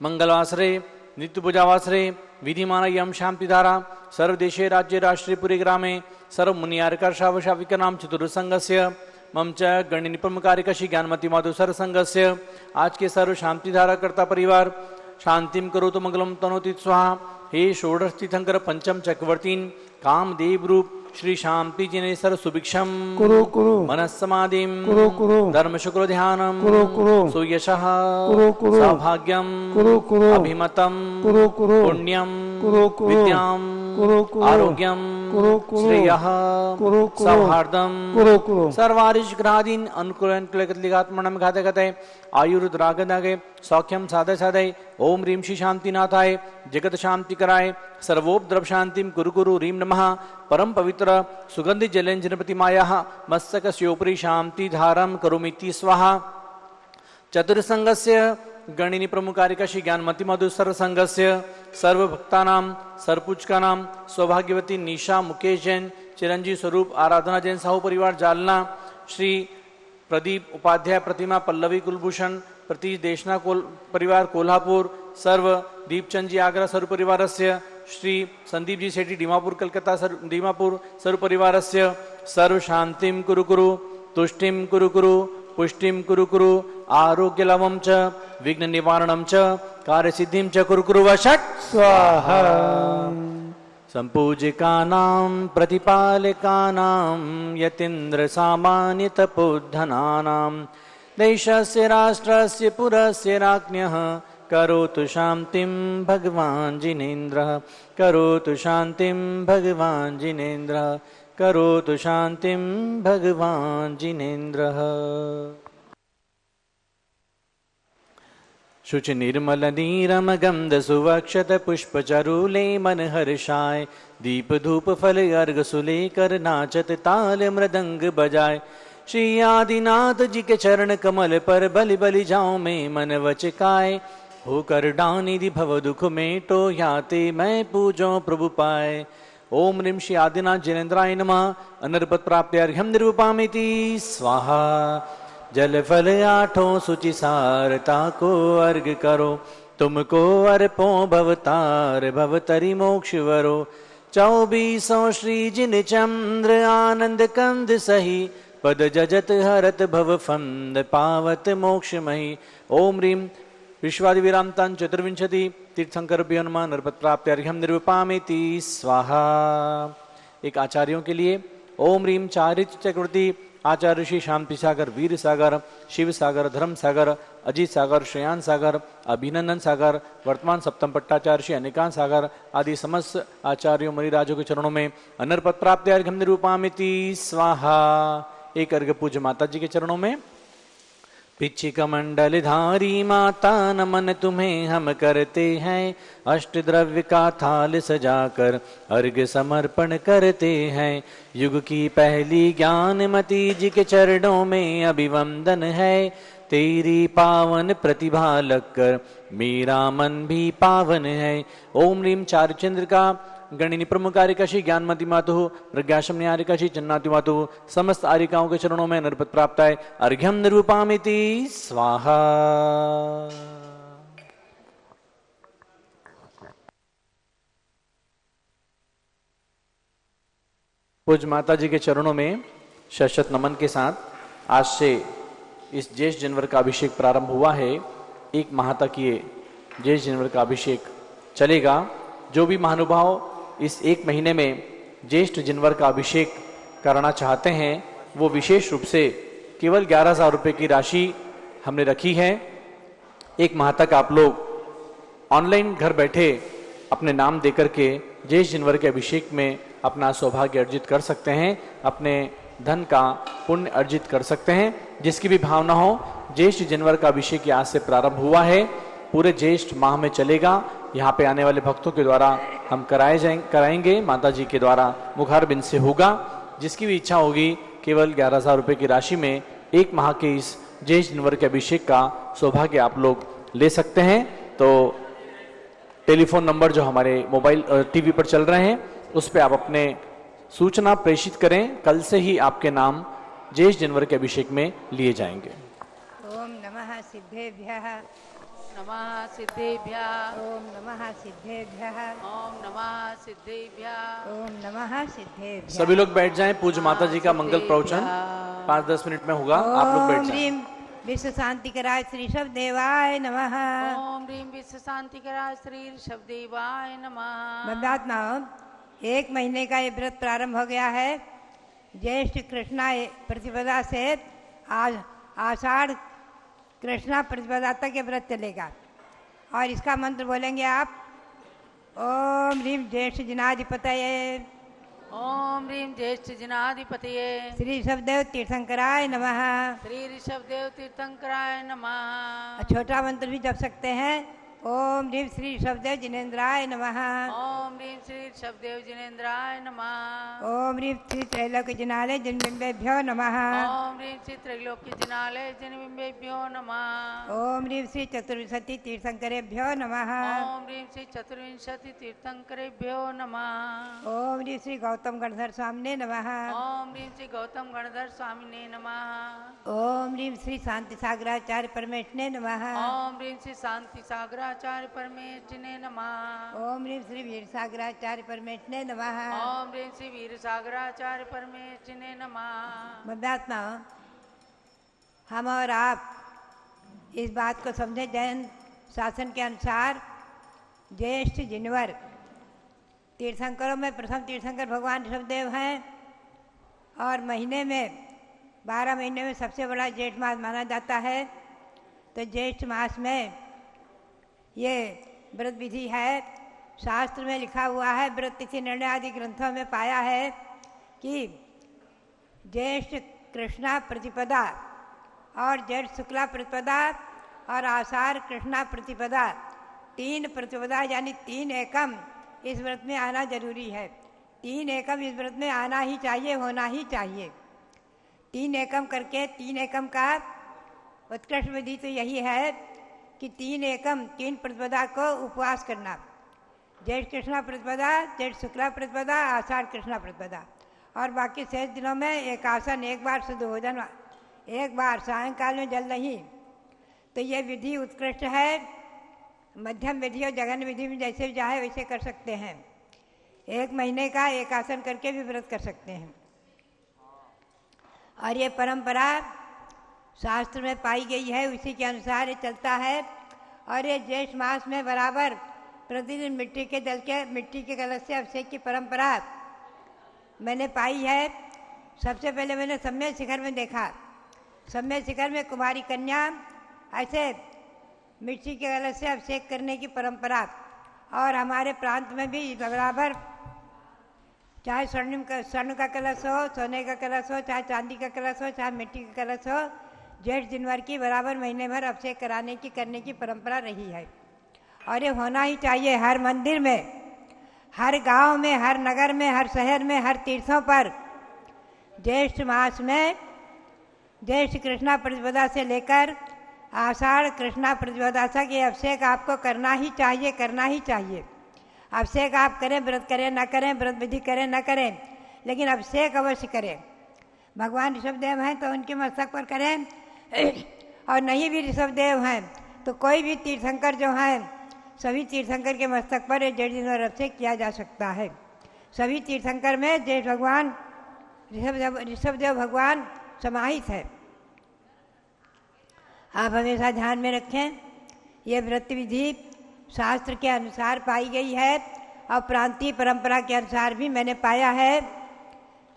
मंगलवासरे नित्य पूजावासरे विधिमान यम शांतिधारा सर्वदेशे राज्य राष्ट्रीय पुरी ग्रामे सर्व मुनियार्कर्षावशाविक नाम चतुर्संगस्य मम च गणिनी प्रमुखारिकशी ज्ञानमती माधु सर संघस्य आज के सर्व शांतिधारा कर्ता परिवार शांतिम करोतु मंगलम तनोति स्वाहा। हे षोडश तीर्थंकर पंचम चक्रवर्तीन कामदेव रूप श्री शांति जिने सर सुभिक्षम कुरु कुरु मनस्समाधिम कुरु कुरु धर्म शुक्र ध्यानम कुरु कुरु सुयशः कुरु कुरु सौभाग्यम कुरु कुरु अभिमतम कुरु कुरु पुण्यम कुरु कुरु विद्याम कुरु कुरु आरोग्यम कुरु कुरु श्रेयः कुरु कुरु सौहार्दम कुरु कुरु सर्वारिश ग्रहादीन अनुकूलन कुलगतलिगात्मनम घाते घते आयुर्द्रागदागे सौख्यम साधय साधय ओम ह्रीं श्री शांतिनाथाय जगत शांति कराय सर्वोपद्रव शांतिम कुरु कुरु ह्रीं नमः परम पवित्र सुगंधि जलेंजन प्रतिमायाः मस्तकस्योपरि शांति धारम करोमीति स्वाहा। चतुर्संगस्य गणिनी प्रमुखारिका श्री ज्ञानमती मधु सर्व संघस्य सर्व भक्तानां सर्वपूजकानां सौभाग्यवती निशा मुकेश जैन चिरंजीव स्वरूप आराधना जैन साहू परिवार जालना श्री प्रदीप उपाध्याय प्रतिमा पल्लवी कुलभूषण प्रतीश देशना परिवार कोल्हापुर सर्व दीपचंद जी आगरा सर्व परिवारस्य श्री संदीप जी सेठी दीमापुर कलकत्ता दीमापुर सर्व परिवारस्य सर्व शांतिम कुरु कुरु तुष्टिम कुरु कुरु पुष्टिम कुरु कुरु आरोग्य लाभम च विघ्न निवारणम च कार्य सिद्धिम च कुरु कुरु वषट् स्वाहा। संपूजिकानां प्रतिपालकानां यतीन्द्र सामान्य तपोधनानां देशस्य राष्ट्रस्य पुरस्य राज्ञः करोतु शांतिं भगवान् जिनेन्द्रः करोतु शांतिं भगवान् जिनेन्द्रः करोतु शांतिं भगवान् जिनेन्द्रः। शुचि निर्मल नीरम गंध सुवक्षत पुष्प चरूले मन हर्षाय दीप धूप फल अर्घ सुलेकर नाचत ताल मृदंग बजाय श्री आदिनाथ जी के चरण कमल पर बलि बलि जाऊं मैं मन वचकाय होकर डानिधि भव दुख में तो याते मैं पूजो प्रभु पाए। ओम ह्रीं श्री आदिनाथ जिनेन्द्राय नमः अनर्पत प्राप्त्यर्घ्यं निरूपामिति स्वाहा। जल फल आठों सुचि सारता को अर्घ करो तुमको अर्पो भवतार भवतरि मोक्ष वरो 2400 श्री जिन चंद्र आनंद कंद सही पद जजत हरत भव फंद पावत मोक्षमयी। ओम ह्रीं विश्वादिवीरांतान चतुर्विंशति तीर्थंकर हनुमान नरपत प्राप्त्यर्घ्यं निरूपामिति स्वाहा। एक आचार्यों के लिए ओम ह्रीं चारित्र चक्रवर्ती आचार्य श्री शांति सागर वीर सागर शिव सागर धर्म सागर अजीत सागर श्रेयान सागर अभिनंदन सागर वर्तमान सप्तम पट्टाचार्य श्री अनिकांत सागर आदि समस्त आचार्यों मणिराजों के चरणों में अनर्पत प्राप्त्यर्घ्यं निरूपामिति स्वाहा। एक अर्घ्य पूज्य माता जी के चरणों में। पिछिक मंडल धारी माता नमन तुम्हें हम करते हैं अष्ट द्रव्य का थाल सजाकर अर्घ्य समर्पण करते हैं। युग की पहली ज्ञानमती जी के चरणों में अभिवंदन है तेरी पावन प्रतिभा लगकर मेरा मन भी पावन है। ओम ह्रीं चारुचंद्र का गणिनी प्रमुखारिका श्री ज्ञानमती मातु प्रज्ञाशम न्यारिका श्री चन्नाति मातु समस्त आरिकाओं के चरणों में नरपत प्राप्त है अर्घ्यं निरूपामिति स्वाहा। पूज्य माता जी के चरणों में शत नमन के साथ आज से इस ज्येष्ठ जनवर का अभिषेक प्रारंभ हुआ है। एक माह तक ये ज्येष्ठ जनवर का अभिषेक चलेगा। जो भी महानुभाव इस एक महीने में ज्येष्ठ जनवर का अभिषेक करना चाहते हैं वो विशेष रूप से केवल 11,000 रुपये की राशि हमने रखी है। एक माह तक आप लोग ऑनलाइन घर बैठे अपने नाम देकर के ज्येष्ठ जनवर के अभिषेक में अपना सौभाग्य अर्जित कर सकते हैं, अपने धन का पुण्य अर्जित कर सकते हैं। जिसकी भी भावना हो, ज्येष्ठ जनवर का अभिषेक आज से प्रारंभ हुआ है, पूरे ज्येष्ठ माह में चलेगा। यहाँ पे आने वाले भक्तों के द्वारा हम कराएंगे, माता जी के द्वारा मुखारबिंद से होगा। जिसकी भी इच्छा होगी केवल 11,000 रुपये की राशि में एक माह के इस ज्येष्ठ जनवर के अभिषेक का सौभाग्य आप लोग ले सकते हैं। तो टेलीफोन नंबर जो हमारे मोबाइल टीवी पर चल रहे हैं उस पर आप अपने सूचना प्रेषित करें। कल से ही आपके नाम ज्येष्ठ जनवर के अभिषेक में लिए जाएंगे। ओम नमः सिद्धेभ्यः। नमः सिद्धेभ्यः। ओम नमः सिद्धेभ्यः। ओम नमः सिद्धेभ्यः। ओम नमः सिद्धेभ्यः। सभी लोग बैठ जाएं। पूज्य माता जी का मंगल प्रवचन 5-10 मिनट में होगा। आप लोग बैठ ओम जाएं। ह्रीं विश्व शांति कराय श्री शब्देवाय नमः। ओम ह्रीं विश्व शांति कराय श्री शब्देवाय नमः। बंदात्माओं, 1 महीने का ये व्रत प्रारंभ हो गया है। ज्येष्ठ कृष्णा प्रतिपदा से आज आषाढ़ कृष्णा प्रतिपदा तक ये व्रत चलेगा। और इसका मंत्र बोलेंगे आप। ओम ह्रीं ज्येष्ठ जिनाधिपतये ओम ह्रीं ज्येष्ठ जिनाधिपतये श्री ऋषभदेव तीर्थंकराय नमः। श्री ऋषभदेव तीर्थंकराय नमः। छोटा मंत्र भी जप सकते हैं। ओम ह्रीं श्री ऋषभदेव जिनेन्द्राय नमः। ओम ह्रीं श्री ऋषभदेव जिनेन्द्राय नमः। ओम ह्रीं श्री त्रैलोक्य जिनालय जिनबिंबेभ्यो नमः। ओम ह्रीं श्री त्रैलोक्य जिनालय जिनबिंबेभ्यो नमः। ओम ह्रीं श्री चतुर्विंशति तीर्थंकरेभ्यो नमः। ओम ह्रीं श्री चतुर्विंशति तीर्थंकरेभ्यो नमः। ओम ह्रीं श्री गौतम गणधर स्वामिने नमः। ओम ह्रीं श्री गौतम गणधर स्वामिने नमः। ओम ह्रीं श्री शांति सागराचार्य परमेश्वरने नमः। ओम ह्रीं श्री शांति सागराचार्य परमेष्ठिने नमः। ओम ह्रीं श्री वीर सागराचार्य परमेश्वरने नमः। ओम ह्रीं श्री वीर सागराचार्य परमेष्ठिने नमः। मध्यात्मा, हम और आप इस बात को समझे, जैन शासन के अनुसार ज्येष्ठ जिनवर तीर्थंकरों में प्रथम तीर्थंकर भगवान ऋषभदेव हैं। और महीने में 12 महीने में सबसे बड़ा ज्येष्ठ मास माना जाता है। तो ज्येष्ठ मास में ये व्रत विधि है। शास्त्र में लिखा हुआ है, व्रत तिथि निर्णय आदि ग्रंथों में पाया है कि ज्येष्ठ कृष्णा प्रतिपदा और ज्येष्ठ शुक्ला प्रतिपदा और आषाढ़ कृष्णा प्रतिपदा, 3 प्रतिपदा यानी 3 एकम इस व्रत में आना जरूरी है। 3 एकम इस व्रत में आना ही चाहिए, होना ही चाहिए। 3 एकम करके 3 एकम का उत्कृष्ट विधि तो यही है कि 3 एकम 3 प्रतिपदा को उपवास करना। ज्येष्ठ कृष्णा प्रतिपदा, ज्येष्ठ शुक्ला प्रतिपदा, आषाढ़ कृष्णा प्रतिपदा। और बाकी शेष दिनों में एकासन, एक बार शुद्ध भोजन, एक बार सायंकाल में जल नहीं। तो ये विधि उत्कृष्ट है। मध्यम विधि और जघन्य विधि में जैसे चाहे वैसे कर सकते हैं। 1 महीने का एक आसन करके भी व्रत कर सकते हैं। और ये परंपरा शास्त्र में पाई गई है, उसी के अनुसार ये चलता है। और ये ज्येष्ठ मास में बराबर प्रतिदिन मिट्टी के कलश से अभिषेक की परंपरा मैंने पाई है। सबसे पहले मैंने सम्य शिखर में देखा। सम्य शिखर में कुमारी कन्या ऐसे मिट्टी के कलश से अभिषेक करने की परंपरा। और हमारे प्रांत में भी बराबर, चाहे स्वर्ण का कलश हो, सोने का कलश हो, चाहे चांदी का कलश हो, चाहे मिट्टी का कलश हो, ज्येष्ठ जिनवर की बराबर महीने भर अभिषेक कराने की करने की परंपरा रही है। और ये होना ही चाहिए। हर मंदिर में, हर गांव में, हर नगर में, हर शहर में, हर तीर्थों पर ज्येष्ठ मास में ज्येष्ठ कृष्णा प्रतिपदा से लेकर आषाढ़ कृष्णा प्रतिपदा तक ये अभिषेक आपको करना ही चाहिए, करना ही चाहिए। अभिषेक आप करें, व्रत करें ना करें, व्रत विधि करें ना करें, लेकिन अभिषेक अवश्य करें। भगवान ऋषभदेव हैं तो उनके मस्तक पर करें, और नहीं भी ऋषभदेव हैं तो कोई भी तीर्थंकर जो हैं, सभी तीर्थंकर के मस्तक पर ज्येष्ठ जिनवर अभिषेक किया जा सकता है। सभी तीर्थंकर में ज्येष्ठ भगवान ऋषभदेव भगवान समाहित है। आप हमेशा ध्यान में रखें, ये व्रत विधि शास्त्र के अनुसार पाई गई है और प्रांतीय परंपरा के अनुसार भी मैंने पाया है।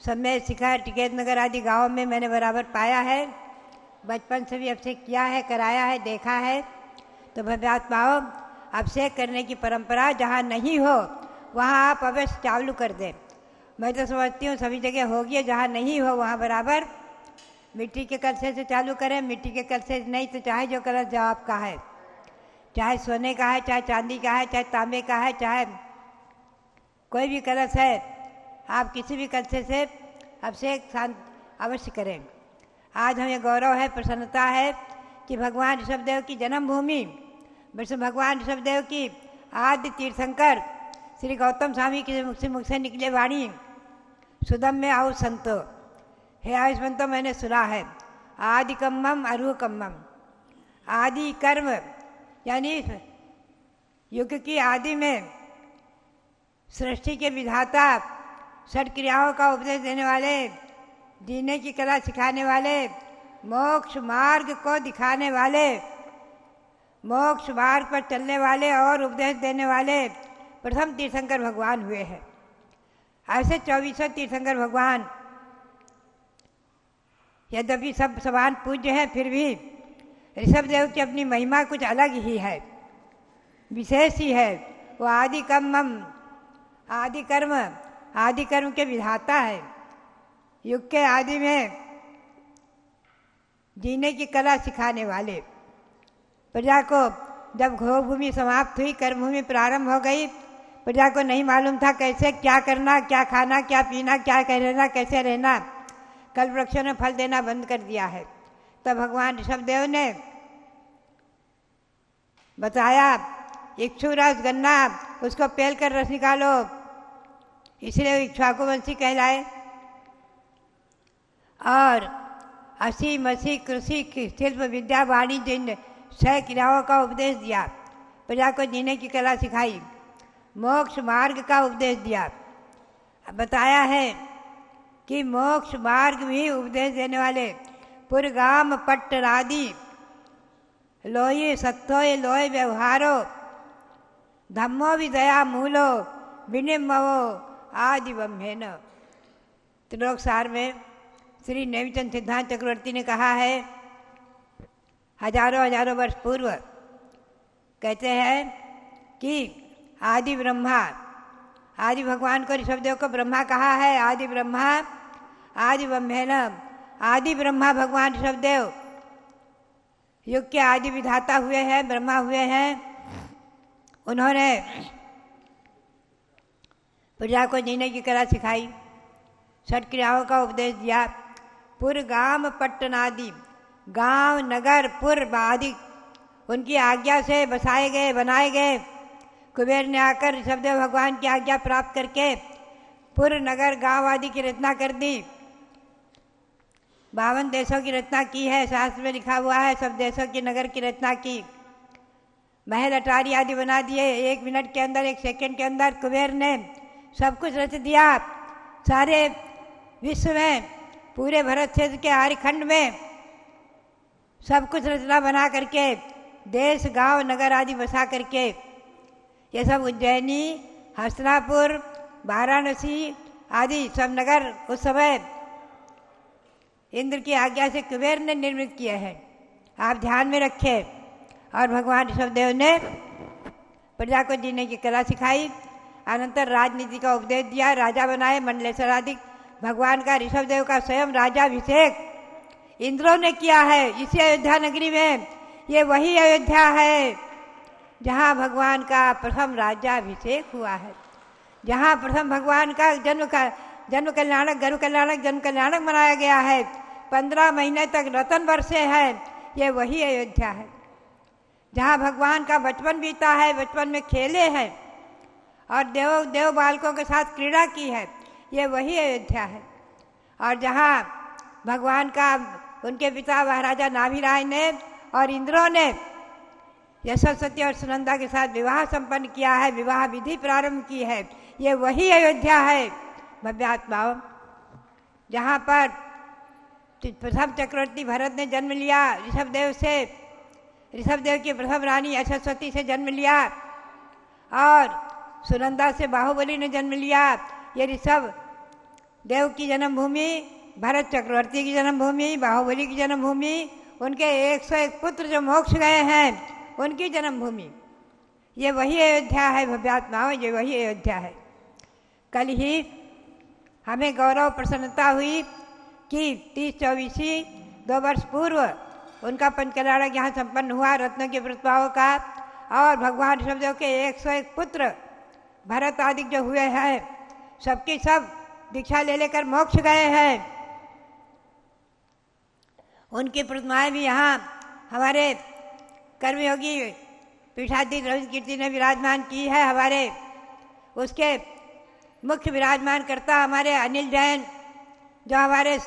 समय शिखर, टिकैत नगर आदि गाँव में मैंने बराबर पाया है। बचपन से भी अभिषेक किया है, कराया है, देखा है। तो भव्यात्माओं, अभिषेक करने की परंपरा जहाँ नहीं हो वहाँ आप अवश्य चालू कर दें। मैं तो समझती हूँ सभी जगह होगी, जहाँ नहीं हो वहाँ बराबर मिट्टी के कलशे से चालू करें। मिट्टी के कलशे नहीं तो चाहे जो कलश जो आपका है, चाहे सोने का है, चाहे चांदी का है, चाहे तांबे का है, चाहे कोई भी कलश है, आप किसी भी कलशे से अभिषेक अवश्य करें। आज हमें गौरव है, प्रसन्नता है कि भगवान ऋषभदेव की जन्मभूमि, भगवान ऋषभदेव की आद्य तीर्थंकर श्री गौतम स्वामी के मुख से निकले वाणी सुदम में आओ संतो, हे आयुष संतो मैंने सुना है। आदि कम्मम अरु कम्मम, आदि कर्म यानी युग की आदि में सृष्टि के विधाता, षट क्रियाओं का उपदेश देने वाले, जीने की कला सिखाने वाले, मोक्ष मार्ग को दिखाने वाले, मोक्ष मार्ग पर चलने वाले और उपदेश देने वाले प्रथम तीर्थंकर भगवान हुए हैं। ऐसे 2400 तीर्थंकर भगवान यद्यपि सब समान पूज्य हैं, फिर भी ऋषभदेव की अपनी महिमा कुछ अलग ही है, विशेष ही है। वो आदि कर्म के विधाता है। युग के आदि में जीने की कला सिखाने वाले, प्रजा को जब घोर भूमि समाप्त हुई, कर्मभूमि प्रारंभ हो गई, प्रजा को नहीं मालूम था कैसे क्या करना, क्या खाना, क्या पीना, क्या रहना, कैसे रहना। कल्प वृक्षों ने फल देना बंद कर दिया है। तब भगवान ऋषभदेव ने बताया इक्षु रस गन्ना, उसको पेल कर रस निकालो, इसलिए इक्ष्वाकुवंशी कहलाए। और असी मसी कृषि शिल्प विद्या वाणिज्य इन 6 क्रियाओं का उपदेश दिया, प्रजा को जीने की कला सिखाई, मोक्ष मार्ग का उपदेश दिया। बताया है कि मोक्ष मार्ग भी उपदेश देने वाले पुरगाम पट्टरादि लोये सत्योय लोय व्यवहारो धम्मो विदया मूलो विनिमवो आदि ब्रह्मेन। त्रिलोक सार में श्री नेमिचंद सिद्धांत चक्रवर्ती ने कहा है, हजारों वर्ष पूर्व कहते हैं कि आदि ब्रह्मा, आदि भगवान को ऋषभदेव को ब्रह्मा कहा है, आदि ब्रह्मा आदि ब्रह्मेन। आदि ब्रह्मा भगवान ऋषभदेव युग के आदि विधाता हुए हैं, ब्रह्मा हुए हैं। उन्होंने प्रजा को जीने की कला सिखाई, 6 क्रियाओं का उपदेश दिया। पुर गाम पट्टनादि, गांव नगर पुर आदि उनकी आज्ञा से बसाए गए, बनाए गए। कुबेर ने आकर ऋषभदेव भगवान की आज्ञा प्राप्त करके पुर नगर गांव आदि की रचना कर दी। 52 देशों की रचना की है, शास्त्र में लिखा हुआ है। सब देशों की नगर की रचना की, महल अटारी आदि बना दिए। 1 मिनट के अंदर, 1 सेकंड के अंदर कुबेर ने सब कुछ रच दिया। सारे विश्व में, पूरे भरत क्षेत्र के आर्यखंड में सब कुछ रचना बना करके, देश गांव नगर आदि बसा करके, ये सब उज्जैनी, हस्तिनापुर, वाराणसी आदि सब नगर उस समय इंद्र की आज्ञा से कुबेर ने निर्मित किए हैं। आप ध्यान में रखें। और भगवान ऋषभदेव ने प्रजा को जीने की कला सिखाई, अनंतर राजनीति का उपदेश दिया, राजा बनाए, मंडलेश्वरादि। भगवान का, ऋषभदेव का स्वयं राजाभिषेक इंद्रों ने किया है इसी अयोध्या नगरी में। ये वही अयोध्या है जहाँ भगवान का प्रथम राज्याभिषेक हुआ है, जहाँ प्रथम भगवान का जन्म कल्याणक, गर्भ कल्याणक, जन्म कल्याणक मनाया गया है। 15 महीने तक रतन बरसे हैं। ये वही अयोध्या है जहाँ भगवान का बचपन बीता है, बचपन में खेले हैं और देव बालकों के साथ क्रीड़ा की है। ये वही अयोध्या है। और जहाँ भगवान का, उनके पिता महाराजा नाभिराय ने और इंद्रों ने यशस्वती और सुनंदा के साथ विवाह संपन्न किया है, विवाह विधि प्रारंभ की है। ये वही अयोध्या है भव्यात्माओं, जहाँ पर प्रथम चक्रवर्ती भरत ने जन्म लिया, ऋषभदेव की प्रथम रानी यशस्वती से जन्म लिया और सुनंदा से बाहुबली ने जन्म लिया। ये ऋषभ देव की जन्मभूमि, भरत चक्रवर्ती की जन्मभूमि, बाहुबली की जन्मभूमि, उनके 101 पुत्र जो मोक्ष गए हैं उनकी जन्मभूमि, ये वही अयोध्या है भव्यात्माओं, ये वही अयोध्या है। कल ही हमें गौरव प्रसन्नता हुई कि 30-24 2 वर्ष पूर्व उनका पंचकल्याणक यहाँ संपन्न हुआ, रत्नों के प्रतिभाओं का। और भगवान ऋषभदेव के 101 पुत्र भरत आदि जो हुए हैं, सबके सब दीक्षा ले लेकर मोक्ष गए हैं। उनकी प्रतिमाएं भी यहाँ हमारे कर्मयोगी पीठाधीश रवि कीर्ति ने विराजमान की है। हमारे उसके मुख्य विराजमान करता हमारे अनिल जैन, जो हमारे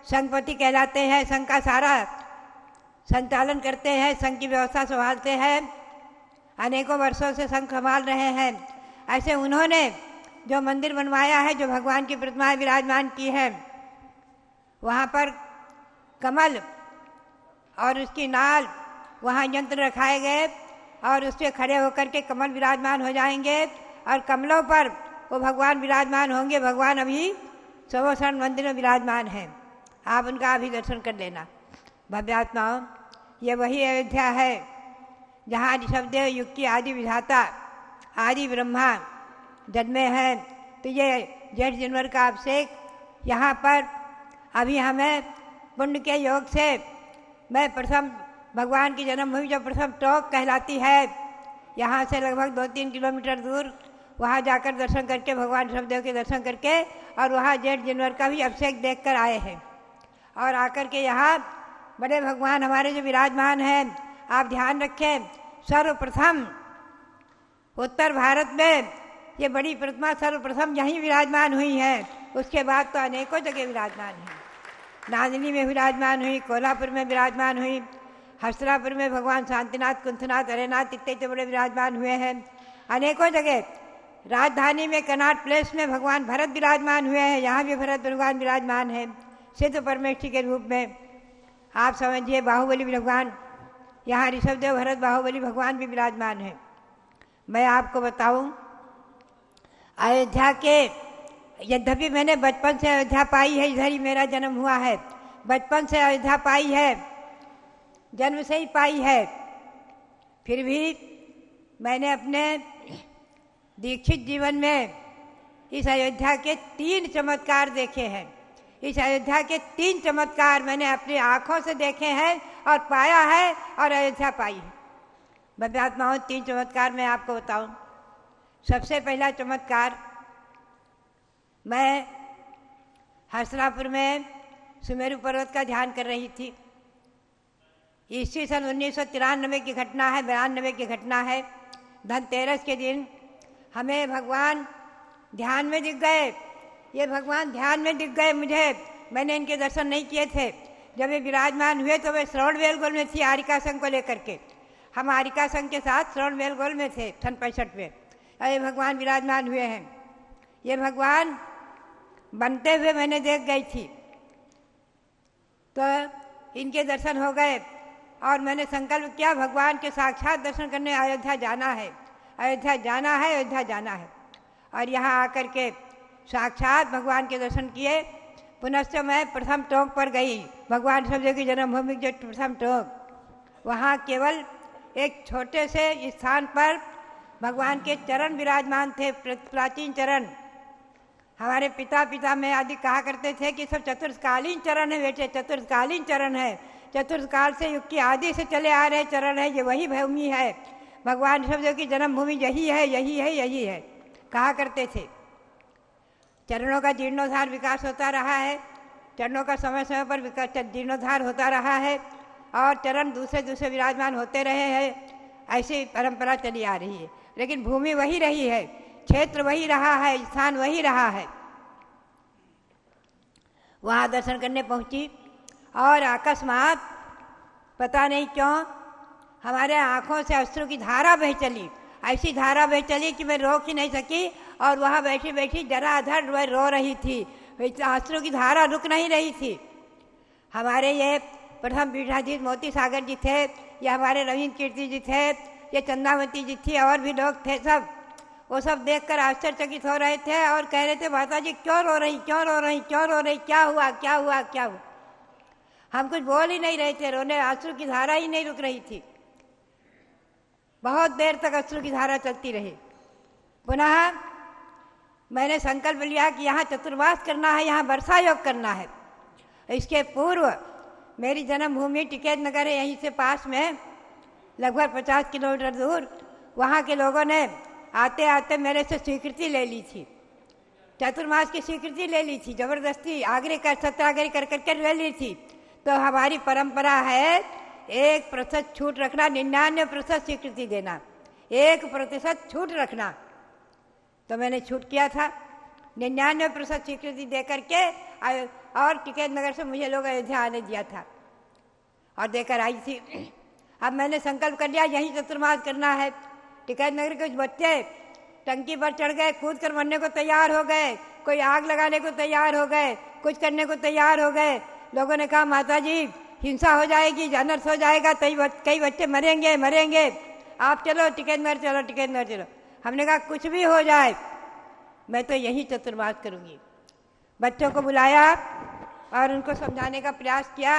संघपति कहलाते हैं, संघ का सारा संचालन करते हैं, संघ की व्यवस्था संभालते हैं, अनेकों वर्षों से संघ संभाल रहे हैं। ऐसे उन्होंने जो मंदिर बनवाया है, जो भगवान की प्रतिमाएं विराजमान की है, वहाँ पर कमल और उसकी नाल, वहाँ यंत्र रखाए गए और उस पर खड़े होकर के कमल विराजमान हो जाएंगे और कमलों पर वो भगवान विराजमान होंगे। भगवान अभी सर्वशरण मंदिर में विराजमान हैं, आप उनका अभी दर्शन कर लेना। भव्यात्माओं, ये वही अयोध्या है जहाँ ऋषभदेव युग की आदि विधाता आदि ब्रह्मा जन्मे हैं। तो ये जेठ जनवरी का अभिषेक यहाँ पर अभी हमें पुण्य के योग से, मैं प्रथम भगवान की जन्मभूमि जो प्रथम टोक कहलाती है, यहाँ से लगभग 2-3 किलोमीटर दूर, वहाँ जाकर दर्शन करके भगवान ऋषभदेव के दर्शन करके और वहाँ जेठ जनवरी का भी अभिषेक देखकर आए हैं। और आकर के यहाँ बड़े भगवान हमारे जो विराजमान हैं, आप ध्यान रखें, सर्वप्रथम उत्तर भारत में ये बड़ी प्रतिमा सर्वप्रथम यहीं विराजमान हुई है। उसके बाद तो अनेकों जगह विराजमान हैं। नांदनी में विराजमान हुई, कोल्हापुर में विराजमान हुई, हस्तरापुर में भगवान शांतिनाथ, कुंथनाथ, हरेनाथ इत्यादि बड़े विराजमान हुए हैं। अनेकों जगह राजधानी में कनाट प्लेस में भगवान भरत विराजमान हुए हैं, यहाँ भी भरत भगवान विराजमान है सिद्ध परमेष्ठी के रूप में। आप समझिए बाहुबली भगवान, यहाँ ऋषभदेव भरत बाहुबली भगवान भी विराजमान है। मैं आपको बताऊं, अयोध्या के, यद्यपि मैंने बचपन से अयोध्या पाई है, इधर ही मेरा जन्म हुआ है, बचपन से अयोध्या पाई है, जन्म से ही पाई है, फिर भी मैंने अपने दीक्षित जीवन में इस अयोध्या के 3 चमत्कार देखे हैं। इस अयोध्या के 3 चमत्कार मैंने अपनी आँखों से देखे हैं और पाया है और अयोध्या पाई है। भव्यात्माओं, 3 चमत्कार मैं आपको बताऊं। सबसे पहला चमत्कार, मैं हसरापुर में सुमेरु पर्वत का ध्यान कर रही थी। ईस्वी सन 1993 की घटना है, 92 की घटना है। धनतेरस के दिन हमें भगवान ध्यान में दिख गए। ये भगवान ध्यान में दिख गए मुझे, मैंने इनके दर्शन नहीं किए थे। जब ये विराजमान हुए तो मैं श्रवण बेलगोल में थी, आरिका संघ को लेकर के। हम आरिका संघ के साथ श्रवण बेलगोल में थे सन 65 में। ये भगवान विराजमान हुए हैं। ये भगवान बनते हुए मैंने देख गई थी, तो इनके दर्शन हो गए और मैंने संकल्प किया भगवान के साक्षात दर्शन करने अयोध्या जाना है, अयोध्या जाना है, अयोध्या जाना है। और यहाँ आकर के साक्षात भगवान के दर्शन किए। पुनश्च मैं प्रथम टोक पर गई, भगवान ऋषभदेव की जन्मभूमि जो प्रथम टोक, वहाँ केवल एक छोटे से स्थान पर भगवान के चरण विराजमान थे, प्राचीन चरण। हमारे पिता में आदि कहा करते थे कि सब चतुर्कालीन चरण है बेटे, चतुर्कालीन चरण है, चतुर्काल से युग की आदि से चले आ रहे चरण है, ये वही भूमि है, भगवान ऋषभदेव की जन्मभूमि यही है, यही है, यही है, कहा करते थे। चरणों का जीर्णोद्धार विकास होता रहा है, चरणों का समय समय पर जीर्णोद्धार होता रहा है और चरण दूसरे दूसरे विराजमान होते रहे हैं। ऐसी परंपरा चली आ रही है, लेकिन भूमि वही रही है, क्षेत्र वही रहा है, स्थान वही रहा है। वहाँ दर्शन करने पहुँची और अकस्मात पता नहीं क्यों हमारे आँखों से अश्रु की धारा बह चली। ऐसी धारा बह चली कि मैं रोक ही नहीं सकी और वहाँ बैठी बैठी जराधर वह रो रही थी, अश्रु की धारा रुक नहीं रही थी। हमारे ये प्रथम पीठाधीश मोती सागर जी थे, ये हमारे रविंद्र कीर्ति जी थे, ये चंदावती जी थी और भी लोग थे। सब वो सब देखकर आश्चर्यचकित हो रहे थे और कह रहे थे माता जी क्यों रो रही, क्यों रो रही, क्यों रो रही, क्या हुआ, क्या हुआ, क्या हुआ। हम कुछ बोल ही नहीं रहे थे, रोने, अश्रु की धारा ही नहीं रुक रही थी। बहुत देर तक अश्रु की धारा चलती रही। पुनः मैंने संकल्प लिया कि यहाँ चतुर्मास करना है, यहाँ वर्षा योग करना है। इसके पूर्व मेरी जन्मभूमि टिकैत नगर है, यहीं से पास में लगभग 50 किलोमीटर दूर। वहाँ के लोगों ने आते आते मेरे से स्वीकृति ले ली थी, चतुर्मास की स्वीकृति ले ली थी, जबरदस्ती आग्रह कर सत्याग्रह कर करके ले ली थी। तो हमारी परंपरा है 1% छूट रखना, 99% स्वीकृति देना, 1% छूट रखना। तो मैंने छूट किया था 99% स्वीकृति दे करके और टिकैत नगर से मुझे लोग अयोध्या आने दिया था और देकर आई थी। अब मैंने संकल्प कर लिया यही चतुर्मास करना है। टिकैत नगर के कुछ बच्चे टंकी पर चढ़ गए, कूद कर मरने को तैयार हो गए, कोई आग लगाने को तैयार हो गए, कुछ करने को तैयार हो गए। लोगों ने कहा माता जी हिंसा हो जाएगी, अनर्थ हो जाएगा, कई बच्चे मरेंगे मरेंगे, आप चलो टिकैत नगर चलो, टिकैत नगर चलो। हमने कहा कुछ भी हो जाए मैं तो यही चतुर्मास करूंगी। बच्चों को बुलाया और उनको समझाने का प्रयास किया।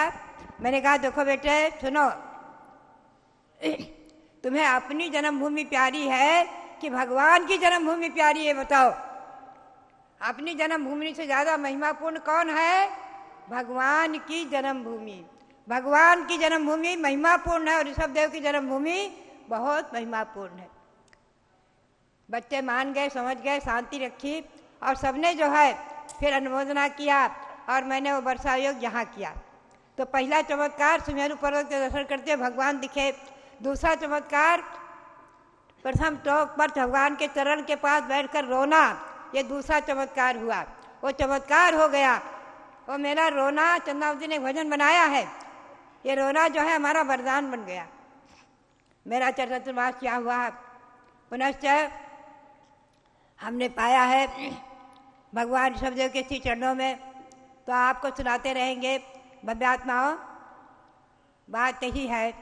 मैंने कहा देखो बेटे सुनो, तुम्हें अपनी जन्मभूमि प्यारी है कि भगवान की जन्मभूमि प्यारी है, बताओ। अपनी जन्मभूमि से ज्यादा महिमापूर्ण कौन है? भगवान की जन्मभूमि। भगवान की जन्मभूमि महिमापूर्ण है और ऋषभदेव की जन्मभूमि बहुत महिमापूर्ण है। बच्चे मान गए, समझ गए, शांति रखी और सबने जो है फिर अनुमोदना किया और मैंने वो वर्षा योग यहाँ किया। तो पहला चमत्कार सुमेरु पर्वत के दर्शन करते भगवान दिखे। दूसरा चमत्कार प्रथम टोक पर भगवान के चरण के पास बैठकर रोना, ये दूसरा चमत्कार हुआ। वो चमत्कार हो गया, वो मेरा रोना, चंद्रावती ने भजन बनाया है, ये रोना जो है हमारा वरदान बन गया। मेरा चतुर्मास क्या हुआ। पुनश्च हमने पाया है भगवान ऋषभदेव के श्री चरणों में, तो आपको सुनाते रहेंगे। भव्यात्माओं बात यही है,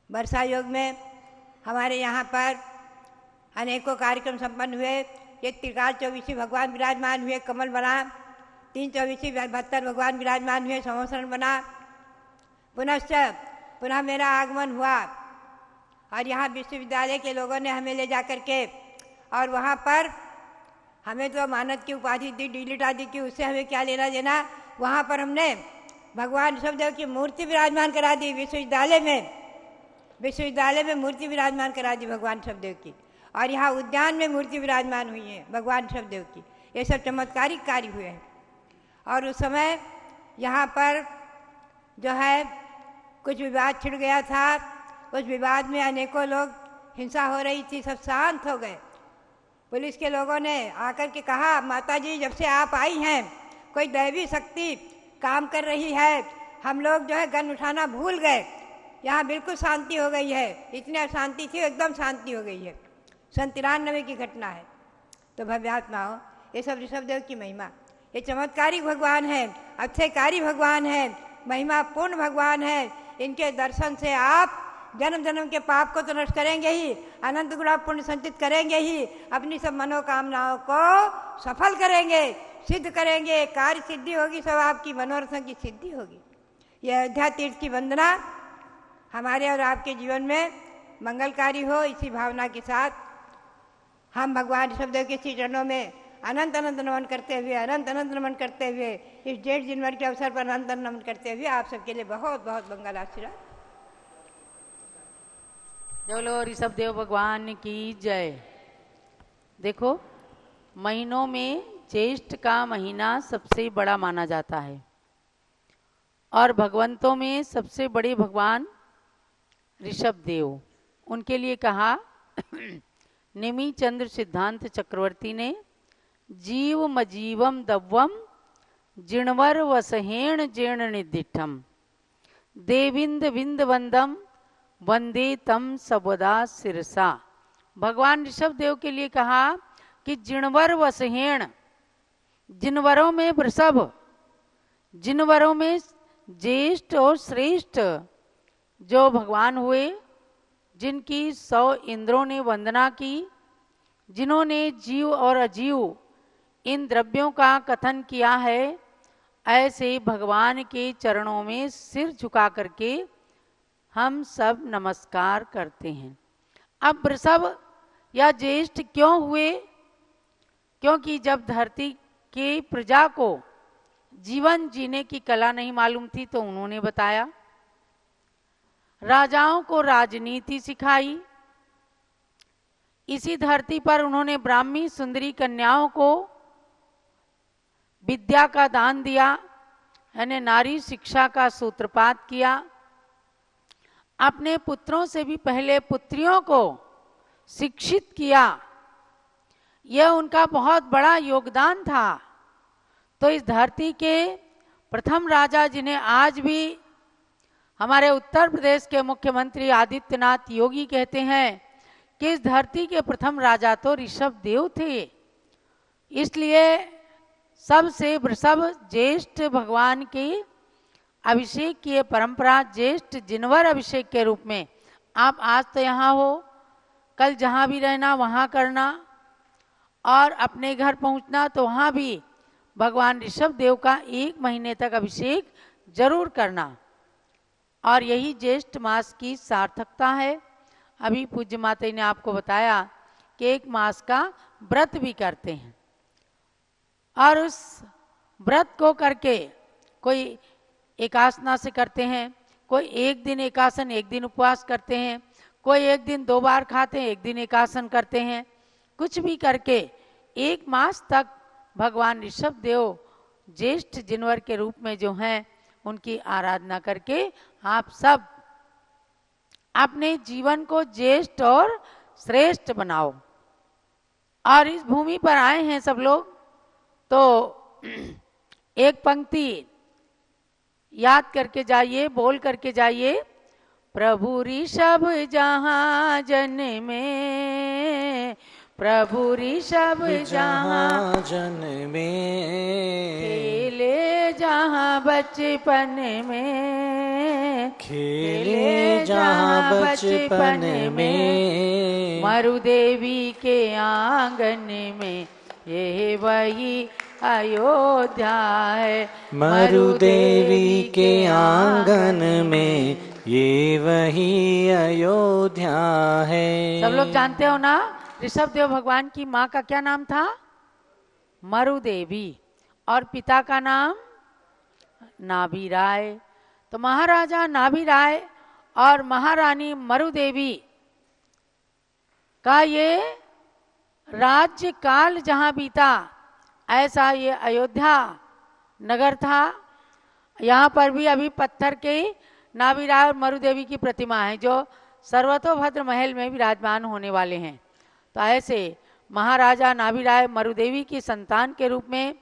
वर्षा योग में हमारे यहाँ पर अनेकों कार्यक्रम संपन्न हुए। ये त्रिकाल चौबीसी भगवान विराजमान हुए, कमल बना, 324 72 भगवान विराजमान हुए, संवत्सरण बना। पुनश्च पुनः मेरा आगमन हुआ और यहाँ विश्वविद्यालय के लोगों ने हमें ले जा कर के और वहाँ पर हमें तो मानद की उपाधि दी, डीलिट आदि की, उससे हमें क्या लेना देना। वहाँ पर हमने भगवान ऋषभदेव की मूर्ति विराजमान करा दी विश्वविद्यालय में मूर्ति विराजमान करा दी भगवान ऋषभदेव की, और यहाँ उद्यान में मूर्ति विराजमान हुई है भगवान ऋषभदेव की। ये सब चमत्कारिक कार्य हुए हैं। और उस समय यहाँ पर जो है कुछ विवाद छिड़ गया था, उस विवाद में अनेकों लोग, हिंसा हो रही थी, सब शांत हो गए। पुलिस के लोगों ने आकर के कहा माता जी जब से आप आई हैं कोई दैवी शक्ति काम कर रही है, हम लोग जो है गन उठाना भूल गए, यहाँ बिल्कुल शांति हो गई है। इतनी अशांति थी, एकदम शांति हो गई है। 93 की घटना है। तो भव्यात्माओं ये सब ऋषभदेव की महिमा, ये चमत्कारी भगवान है, अक्षयकारी भगवान है, महिमा पूर्ण भगवान है। इनके दर्शन से आप जन्म जन्म के पाप को तो नष्ट करेंगे ही, अनंत गुणा पुण्य संचित करेंगे ही, अपनी सब मनोकामनाओं को सफल करेंगे, सिद्ध करेंगे, कार्य सिद्धि होगी, सब आपकी मनोरथों की सिद्धि होगी। यह अयोध्या तीर्थ की वंदना हमारे और आपके जीवन में मंगलकारी हो, इसी भावना के साथ हम भगवान ऋषभदेव के श्री चरणों में अनंत अनंत नमन करते हुए, अनंत अनंत नमन करते हुए, इस 1.5 जनवरी के अवसर पर अनंत अनंत नमन करते हुए आप सबके लिए बहुत बहुत मंगल आशीर्वाद। बोलो ऋषभदेव भगवान की जय। देखो महीनों में ज्येष्ठ का महीना सबसे बड़ा माना जाता है और भगवंतों में सबसे बड़े भगवान ऋषभदेव। उनके लिए कहा निमि चंद्र सिद्धांत चक्रवर्ती ने जीव मजीवम दव्वम जिणवर वसहेण जीर्ण निदिठम देविंद विंद वंदम वंदे तम सबदा सिरसा। भगवान ऋषभदेव के लिए कहा कि जिणवर वसहेण, जिनवरों में वृषभ, जिनवरों में ज्येष्ठ और श्रेष्ठ जो भगवान हुए, जिनकी 100 इंद्रों ने वंदना की, जिन्होंने जीव और अजीव इन द्रव्यों का कथन किया है, ऐसे भगवान के चरणों में सिर झुका करके हम सब नमस्कार करते हैं। अब वृषभ या ज्येष्ठ क्यों हुए? क्योंकि जब धरती के प्रजा को जीवन जीने की कला नहीं मालूम थी तो उन्होंने बताया, राजाओं को राजनीति सिखाई, इसी धरती पर उन्होंने ब्राह्मी सुंदरी कन्याओं को विद्या का दान दिया, यानी नारी शिक्षा का सूत्रपात किया, अपने पुत्रों से भी पहले पुत्रियों को शिक्षित किया। यह उनका बहुत बड़ा योगदान था। तो इस धरती के प्रथम राजा, जिन्हें आज भी हमारे उत्तर प्रदेश के मुख्यमंत्री आदित्यनाथ योगी कहते हैं कि इस धरती के प्रथम राजा तो ऋषभ देव थे। इसलिए सबसे वृषभ ज्येष्ठ भगवान की अभिषेक की परंपरा, ज्येष्ठ जिनवर अभिषेक के रूप में आप आज तो यहाँ हो, कल जहाँ भी रहना वहाँ करना, और अपने घर पहुँचना तो वहाँ भी भगवान ऋषभ देव का 1 महीने तक अभिषेक जरूर करना। और यही ज्येष्ठ मास की सार्थकता है। अभी पूज्य माता ने आपको बताया कि 1 मास का व्रत भी करते हैं, और उस व्रत को करके कोई एकासना से करते हैं, कोई 1 दिन एकासन 1 दिन उपवास करते हैं, कोई 1 दिन 2 बार खाते हैं, 1 दिन एकासन करते हैं। कुछ भी करके 1 मास तक भगवान ऋषभ देव ज्येष्ठ जिनवर के रूप में जो हैं उनकी आराधना करके आप सब अपने जीवन को ज्येष्ठ और श्रेष्ठ बनाओ। और इस भूमि पर आए हैं सब लोग, तो एक पंक्ति याद करके जाइए, बोल करके जाइए। प्रभु ऋषभ जहाँ जन में, प्रभु ऋषभ जहाँ जन में, खेले जहाँ बचपन में, खेले जहाँ बचपन में, मरुदेवी के आंगन में, ये वही अयोध्या है। मरुदेवी के आंगन में ये वही अयोध्या है। सब लोग जानते हो ना, ऋषभ देव भगवान की माँ का क्या नाम था? मरुदेवी, और पिता का नाम नाभि राय। तो महाराजा नाभि राय और महारानी मरुदेवी का ये राज्य काल जहाँ बीता, ऐसा ये अयोध्या नगर था। यहाँ पर भी अभी पत्थर के नाभि राय और मरुदेवी की प्रतिमा है, जो सर्वतोभद्र महल में विराजमान होने वाले हैं। तो ऐसे महाराजा नाभि राय मरुदेवी की संतान के रूप में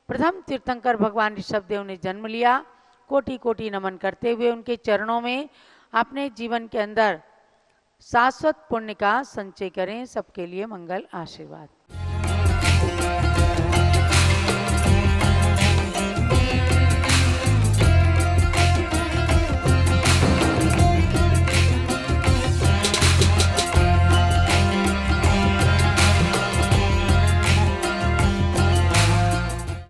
प्रथम तीर्थंकर भगवान ऋषभ देव ने जन्म लिया। कोटि कोटि नमन करते हुए उनके चरणों में अपने जीवन के अंदर शाश्वत पुण्य का संचय करें। सबके लिए मंगल आशीर्वाद।